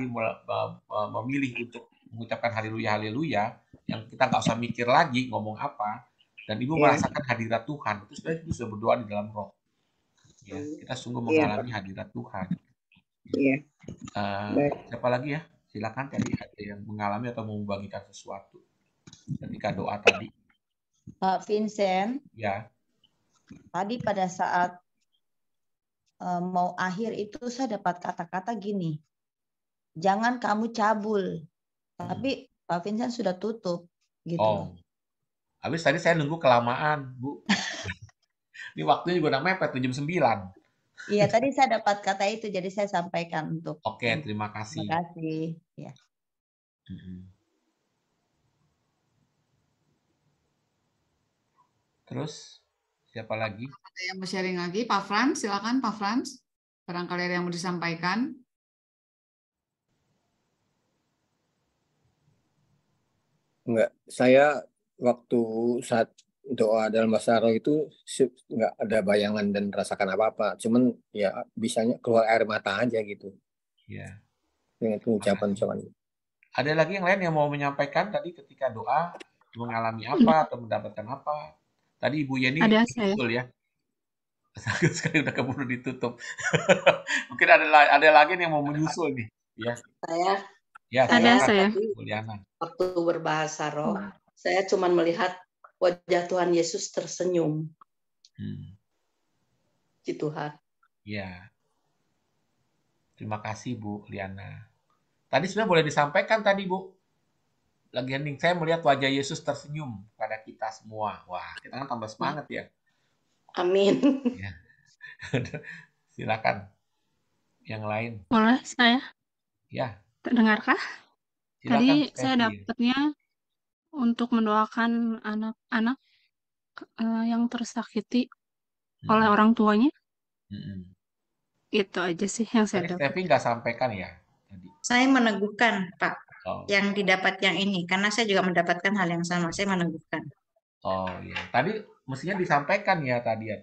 memilih untuk mengucapkan haleluya, yang kita nggak usah mikir lagi ngomong apa, dan Ibu merasakan hadirat Tuhan, itu sebenarnya Ibu sudah berdoa di dalam roh. Ya, kita sungguh mengalami hadirat Tuhan. Siapa lagi ya? Silakan tadi ada yang mengalami atau mau membagikan sesuatu ketika doa tadi. Pak Vincent. Ya. Tadi pada saat mau akhir itu saya dapat kata-kata gini. Jangan kamu cabul. Tapi Pak Vincent sudah tutup gitu. Oh. Habis tadi saya nunggu kelamaan, Bu. Ini waktunya juga udah mepet, jam 9. Iya, tadi saya dapat kata itu, jadi saya sampaikan untuk. Oke, terima kasih. Terima kasih. Ya. Terus, siapa lagi? Ada yang mau sharing lagi? Pak Frans, silakan Pak Frans. Barangkali ada yang mau disampaikan. Enggak, saya waktu saat doa dalam bahasa roh itu nggak ada bayangan dan rasakan apa-apa, cuman ya bisanya keluar air mata aja gitu. Iya. Dengan pengucapan. Ada lagi yang lain yang mau menyampaikan tadi ketika doa mengalami apa atau mendapatkan apa? Tadi Ibu Yeni betul ya. Sekali udah keburu ditutup. Mungkin ada lagi yang mau menyusul nih. Ya. Saya. Juliana. Waktu berbahasa roh, saya cuma melihat wajah Tuhan Yesus tersenyum. Di Tuhan. Ya. Terima kasih Bu Liana. Tadi sebenarnya boleh disampaikan tadi Bu. Lagi hening saya melihat wajah Yesus tersenyum pada kita semua. Wah, kita kan tambah semangat ya. Amin. Ya. Silakan. Yang lain. Boleh saya? Ya. Terdengarkah? Silakan, tadi saya dapatnya untuk mendoakan anak-anak yang tersakiti oleh orang tuanya. Itu aja sih yang saya dapat. Tapi nggak sampaikan ya tadi. Saya meneguhkan Pak yang didapat yang ini karena saya juga mendapatkan hal yang sama. Saya meneguhkan. Oh iya. Tadi mestinya disampaikan ya tadi ya.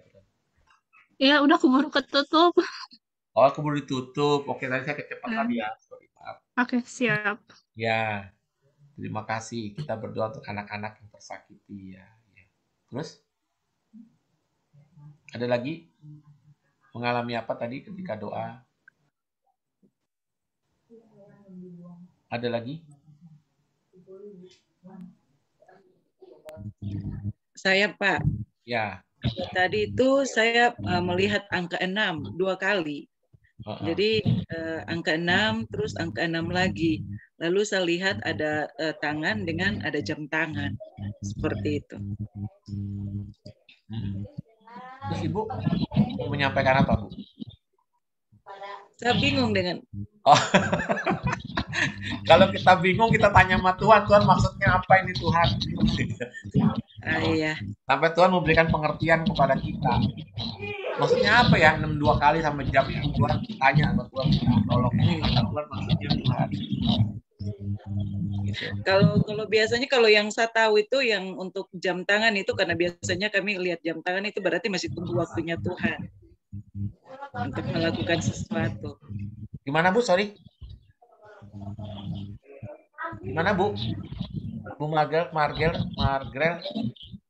Iya udah keburu ketutup. Oh keburu ditutup. Oke tadi saya kecepatan ya. Sorry maaf. Oke siap. Ya. Terima kasih. Kita berdoa untuk anak-anak yang tersakiti ya. Terus ada lagi mengalami apa tadi ketika doa? Ada lagi? Saya Pak. Ya. Tadi itu saya melihat angka 6 2 kali. Jadi angka 6 terus angka 6 lagi. Lalu saya lihat ada tangan dengan ada jam tangan. Seperti itu. Terus Ibu mau menyampaikan apa, Bu? Saya bingung dengan. Oh. Kalau kita bingung, kita tanya sama Tuhan, Tuhan maksudnya apa ini Tuhan? Iya. Sampai Tuhan memberikan pengertian kepada kita. Maksudnya apa ya? 62 kali sampai jam ya. Tuhan tanya sama Tuhan, tolong apa Tuhan maksudnya Tuhan. Gitu. Kalau biasanya kalau yang saya tahu itu yang untuk jam tangan itu, karena biasanya kami lihat jam tangan itu berarti masih tunggu waktunya Tuhan untuk melakukan sesuatu. Gimana Bu? Sorry. Gimana Bu? Bu Margel?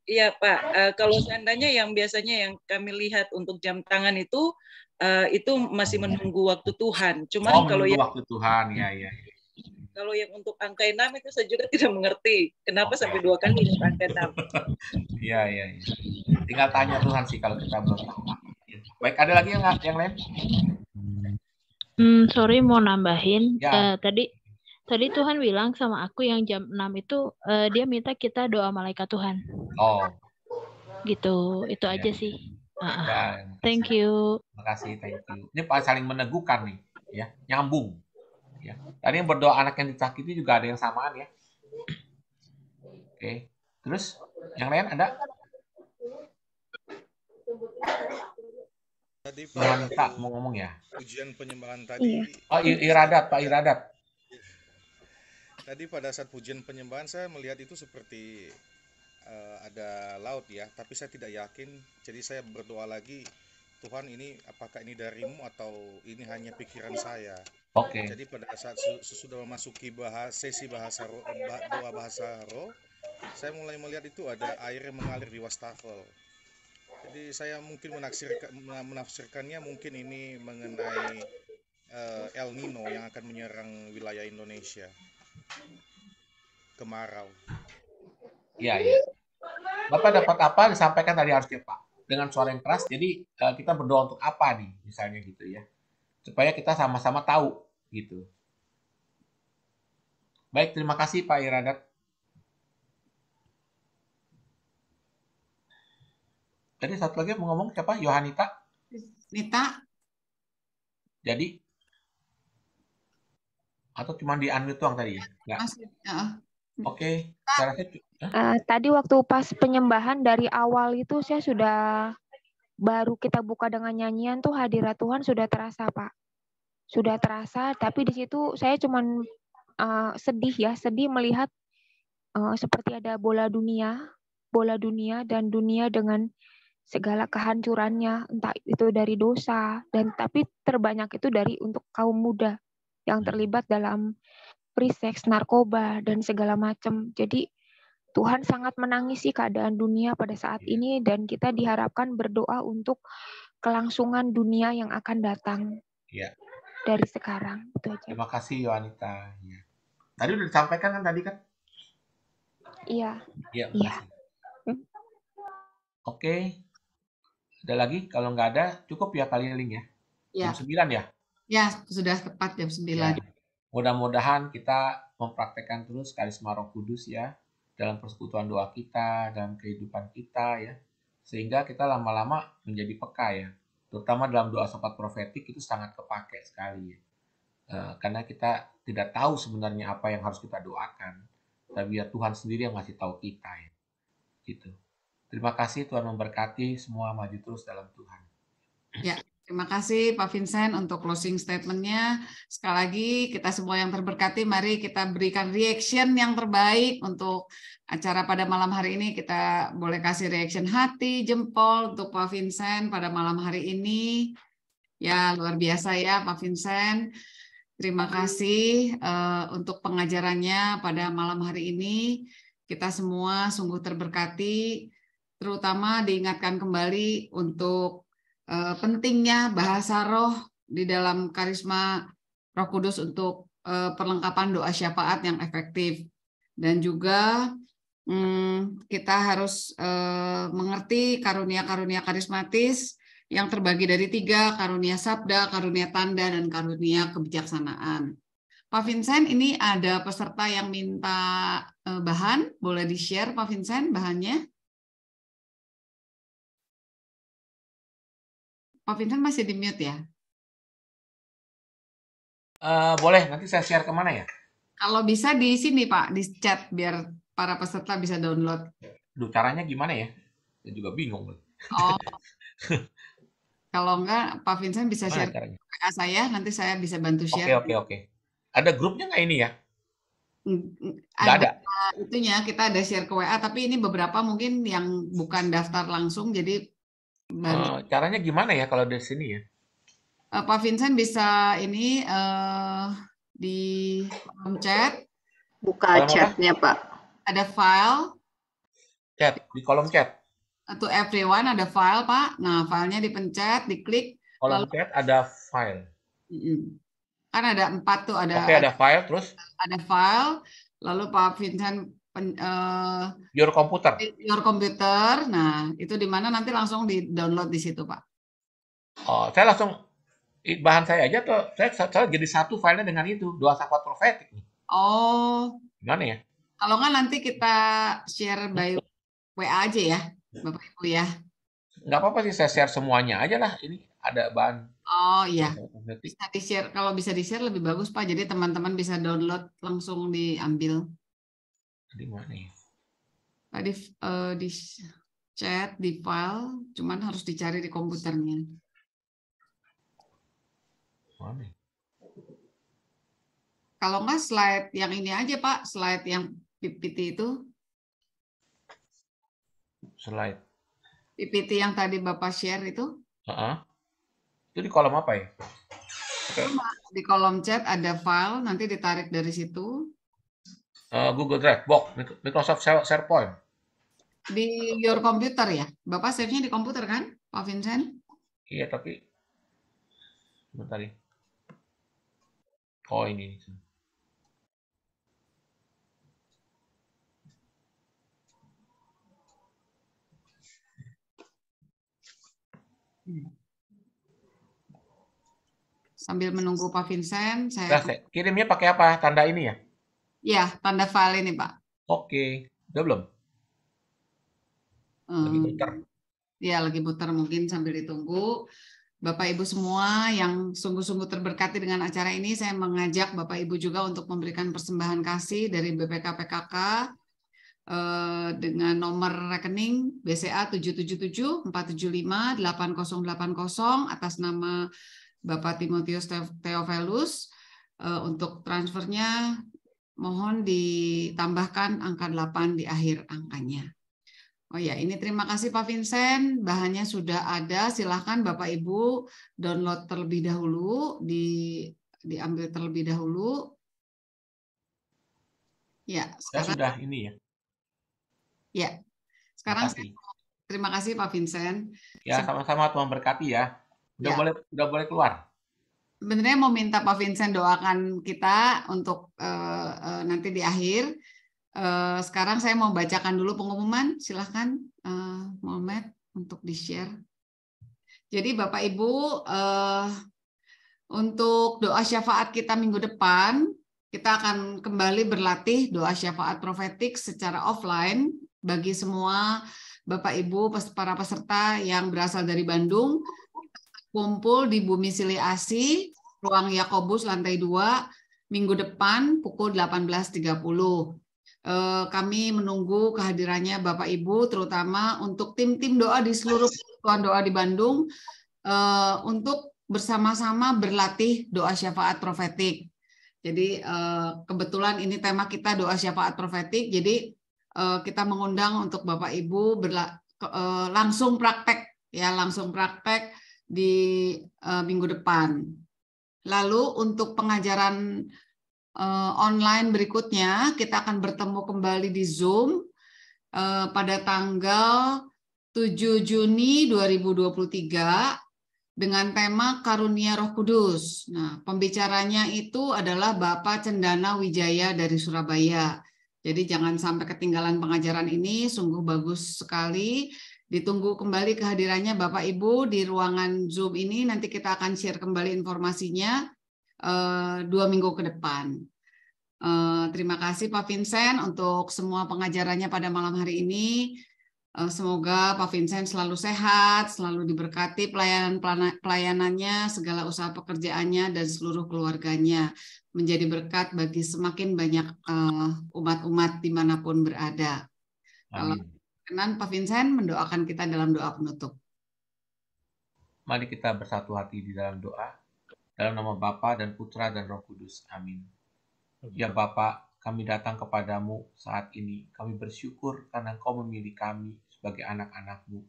Iya Pak, kalau seandainya yang biasanya yang kami lihat untuk jam tangan itu masih menunggu waktu Tuhan. Cuman kalau yang waktu Tuhan, ya. Kalau yang untuk angka 6 itu saya juga tidak mengerti kenapa sampai 2 kali untuk angka 6. Iya. Tinggal tanya Tuhan sih kalau kita belum tahu. Baik, ada lagi yang lain? Sorry mau nambahin. Ya. Tadi Tuhan bilang sama aku yang jam 6 itu dia minta kita doa malaikat Tuhan. Oh. Gitu, itu aja sih. Ya, thank you. Makasih, thank you. Ini saling meneguhkan nih, ya, nyambung. Ya. Tadi yang berdoa anak yang disakiti juga ada yang samaan ya. Oke. Terus yang lain ada? Tadi Pak mau ngomong ya? Ujian penyembahan tadi. Oh, Pak Iradat. Tadi pada saat pujian penyembahan saya melihat itu seperti ada laut ya, tapi saya tidak yakin. Jadi saya berdoa lagi, Tuhan ini apakah ini darimu atau ini hanya pikiran saya? Oke. Jadi pada saat sudah memasuki sesi doa bahasa roh, saya mulai melihat itu ada air yang mengalir di wastafel. Jadi saya mungkin menafsirkannya mungkin ini mengenai El Nino yang akan menyerang wilayah Indonesia. Kemarau. Iya. Bapak dapat apa disampaikan tadi harusnya Pak dengan suara yang keras. Jadi kita berdoa untuk apa nih misalnya gitu ya, supaya kita sama-sama tahu gitu. Baik, terima kasih Pak Iradat. Tadi satu lagi mau ngomong siapa? Yohanita? Nita. Jadi? Atau cuma di unmute doang tadi ya? Oke. Tadi waktu pas penyembahan dari awal itu saya sudah baru kita buka dengan nyanyian tuh hadirat Tuhan sudah terasa Pak. Sudah terasa, tapi di situ saya cuman sedih melihat seperti ada bola dunia dan dunia dengan segala kehancurannya, entah itu dari dosa dan tapi terbanyak itu dari untuk kaum muda yang terlibat dalam free sex, narkoba dan segala macam. Jadi Tuhan sangat menangisi keadaan dunia pada saat ini dan kita diharapkan berdoa untuk kelangsungan dunia yang akan datang. Iya. Dari sekarang itu aja. Terima kasih Yohanita. Ya. Tadi udah disampaikan kan tadi kan? Iya. Iya. Oke. Ada lagi? Kalau nggak ada, cukup ya kali link ya. Jam 9 ya? Ya, sudah tepat jam 9. Ya. Mudah-mudahan kita mempraktekkan terus karisma Roh Kudus ya dalam persekutuan doa kita, dalam kehidupan kita ya. Sehingga kita lama-lama menjadi peka ya. Terutama dalam doa sopat profetik itu sangat kepake sekali ya. Karena kita tidak tahu sebenarnya apa yang harus kita doakan. Tapi ya Tuhan sendiri yang masih tahu kita ya. Gitu. Terima kasih, Tuhan memberkati semua, maju terus dalam Tuhan. Ya, terima kasih Pak Vincent untuk closing statement-nya. Sekali lagi kita semua yang terberkati, mari kita berikan reaction yang terbaik untuk acara pada malam hari ini. Kita boleh kasih reaction hati, jempol untuk Pak Vincent pada malam hari ini. Ya, luar biasa ya Pak Vincent. Terima kasih untuk pengajarannya pada malam hari ini. Kita semua sungguh terberkati, terutama diingatkan kembali untuk pentingnya bahasa roh di dalam karisma Roh Kudus untuk perlengkapan doa syafaat yang efektif. Dan juga kita harus mengerti karunia-karunia karismatis yang terbagi dari 3, karunia sabda, karunia tanda, dan karunia kebijaksanaan. Pak Vincent, ini ada peserta yang minta bahan, boleh di-share Pak Vincent bahannya? Pak Vincent masih di mute ya? Boleh, nanti saya share kemana ya? Kalau bisa di sini Pak, di chat biar para peserta bisa download. Duh, caranya gimana ya? Saya juga bingung. Oh, kalau enggak Pak Vincent bisa Gimana share ke caranya? WA saya, nanti saya bisa bantu Oke, share. oke. Ada grupnya nggak ini ya? Nggak Ada ada. itunya, kita ada share ke WA, tapi ini beberapa mungkin yang bukan daftar langsung, jadi baru. Caranya gimana ya kalau dari sini ya? Pak Vincent bisa ini di kolom chat. Buka chatnya, Pak. Ada file. Chat, di kolom chat. To everyone ada file, Pak. Nah, filenya dipencet, diklik. Kolom chat ada file. Kan ada 4 tuh. Oke, ada file, terus? Ada file, lalu Pak Vincent Your computer. Your computer. Nah, itu di mana nanti langsung di-download di situ, Pak. Oh, saya langsung bahan saya aja tuh. Saya jadi satu filenya dengan itu, doa syafaat profetik. Oh. Gimana ya? Kalau nggak nanti kita share by WA aja ya, Bapak Ibu ya. Nggak apa-apa sih, saya share semuanya aja lah. Ini ada bahan. Oh iya, bisa di-share. Kalau bisa di-share lebih bagus, Pak. Jadi teman-teman bisa download langsung diambil. Di mana ya? Tadi di chat, di file, cuman harus dicari di komputernya. Mana? Kalau nggak slide yang ini aja, Pak. Slide yang PPT itu. Slide. PPT yang tadi Bapak share itu. Itu di kolom apa ya? Okay. Di kolom chat ada file, nanti ditarik dari situ. Google Drive, Box, Microsoft SharePoint. Di your computer ya? Bapak save-nya di komputer kan, Pak Vincent? Iya, tapi sebentar ya. Oh, ini. Sambil menunggu Pak Vincent, saya kirimnya pakai apa? Tanda ini ya? Iya, tanda file ini, Pak. Oke. Udah belum? Lagi muter. Iya, lagi muter, mungkin sambil ditunggu. Bapak Ibu semua yang sungguh-sungguh terberkati dengan acara ini, saya mengajak Bapak Ibu juga untuk memberikan persembahan kasih dari BPK PKK dengan nomor rekening BCA 777-475-8080 atas nama Bapak Timotius Theophilus. Untuk transfernya mohon ditambahkan angka 8 di akhir angkanya. Oh ya, ini terima kasih Pak Vincent. Bahannya sudah ada. Silahkan Bapak Ibu download terlebih dahulu, diambil terlebih dahulu. Ya, sekarang sudah ini ya. Ya, sekarang terima kasih Pak Vincent. Ya, sama-sama, Tuhan berkati ya. Udah boleh keluar. Sebenarnya mau minta Pak Vincent doakan kita untuk nanti di akhir. Sekarang saya mau bacakan dulu pengumuman. Silahkan Muhammad untuk di-share. Jadi Bapak Ibu, untuk doa syafaat kita minggu depan, kita akan kembali berlatih doa syafaat profetik secara offline bagi semua Bapak Ibu para peserta yang berasal dari Bandung. Kumpul di Bumi Sili Asi, Ruang Yakobus lantai 2, minggu depan pukul 18.30. Kami menunggu kehadirannya Bapak Ibu, terutama untuk tim-tim doa di seluruh persekutuan doa di Bandung, untuk bersama-sama berlatih doa syafaat profetik. Jadi kebetulan ini tema kita doa syafaat profetik, jadi kita mengundang untuk Bapak Ibu langsung praktek, ya langsung praktek di minggu depan. Lalu untuk pengajaran online berikutnya, kita akan bertemu kembali di Zoom pada tanggal 7 Juni 2023 dengan tema Karunia Roh Kudus. Nah, pembicaranya itu adalah Bapak Cendana Wijaya dari Surabaya. Jadi jangan sampai ketinggalan pengajaran ini, sungguh bagus sekali. Ditunggu kembali kehadirannya Bapak Ibu di ruangan Zoom ini, nanti kita akan share kembali informasinya. 2 minggu ke depan. Terima kasih Pak Vincent untuk semua pengajarannya pada malam hari ini. Semoga Pak Vincent selalu sehat, selalu diberkati pelayanannya, segala usaha pekerjaannya, dan seluruh keluarganya. Menjadi berkat bagi semakin banyak umat-umat dimanapun berada. Kalau berkenan, Pak Vincent mendoakan kita dalam doa penutup. Mari kita bersatu hati di dalam doa. Dalam nama Bapa dan Putra dan Roh Kudus. Amin. Ya Bapa, kami datang kepadamu saat ini. Kami bersyukur karena Engkau memilih kami sebagai anak-anak-Mu.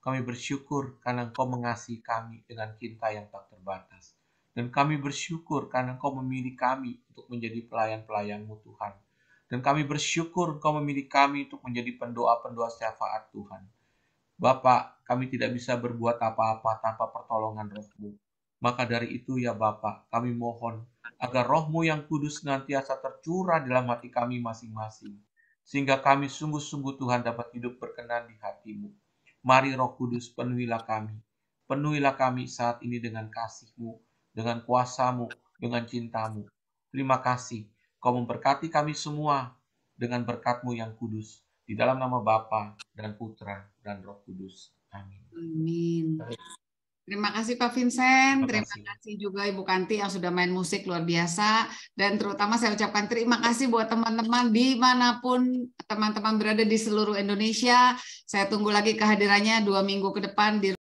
Kami bersyukur karena Engkau mengasihi kami dengan cinta yang tak terbatas. Dan kami bersyukur karena Engkau memilih kami untuk menjadi pelayan-pelayan-Mu Tuhan. Dan kami bersyukur Engkau memilih kami untuk menjadi pendoa-pendoa syafaat Tuhan. Bapa, kami tidak bisa berbuat apa-apa tanpa pertolongan Roh-Mu. Maka dari itu ya Bapa, kami mohon agar Roh-Mu yang kudus senantiasa tercurah dalam hati kami masing-masing. Sehingga kami sungguh-sungguh Tuhan dapat hidup berkenan di hati-Mu. Mari Roh Kudus penuhilah kami. Penuhilah kami saat ini dengan kasih-Mu, dengan kuasa-Mu, dengan cinta-Mu. Terima kasih, Kau memberkati kami semua dengan berkat-Mu yang kudus. Di dalam nama Bapa dan Putra dan Roh Kudus. Amin. Amin. Terima kasih Pak Vincent, terima kasih juga Ibu Kanti yang sudah main musik luar biasa, dan terutama saya ucapkan terima kasih buat teman-teman dimanapun teman-teman berada di seluruh Indonesia. Saya tunggu lagi kehadirannya 2 minggu ke depan di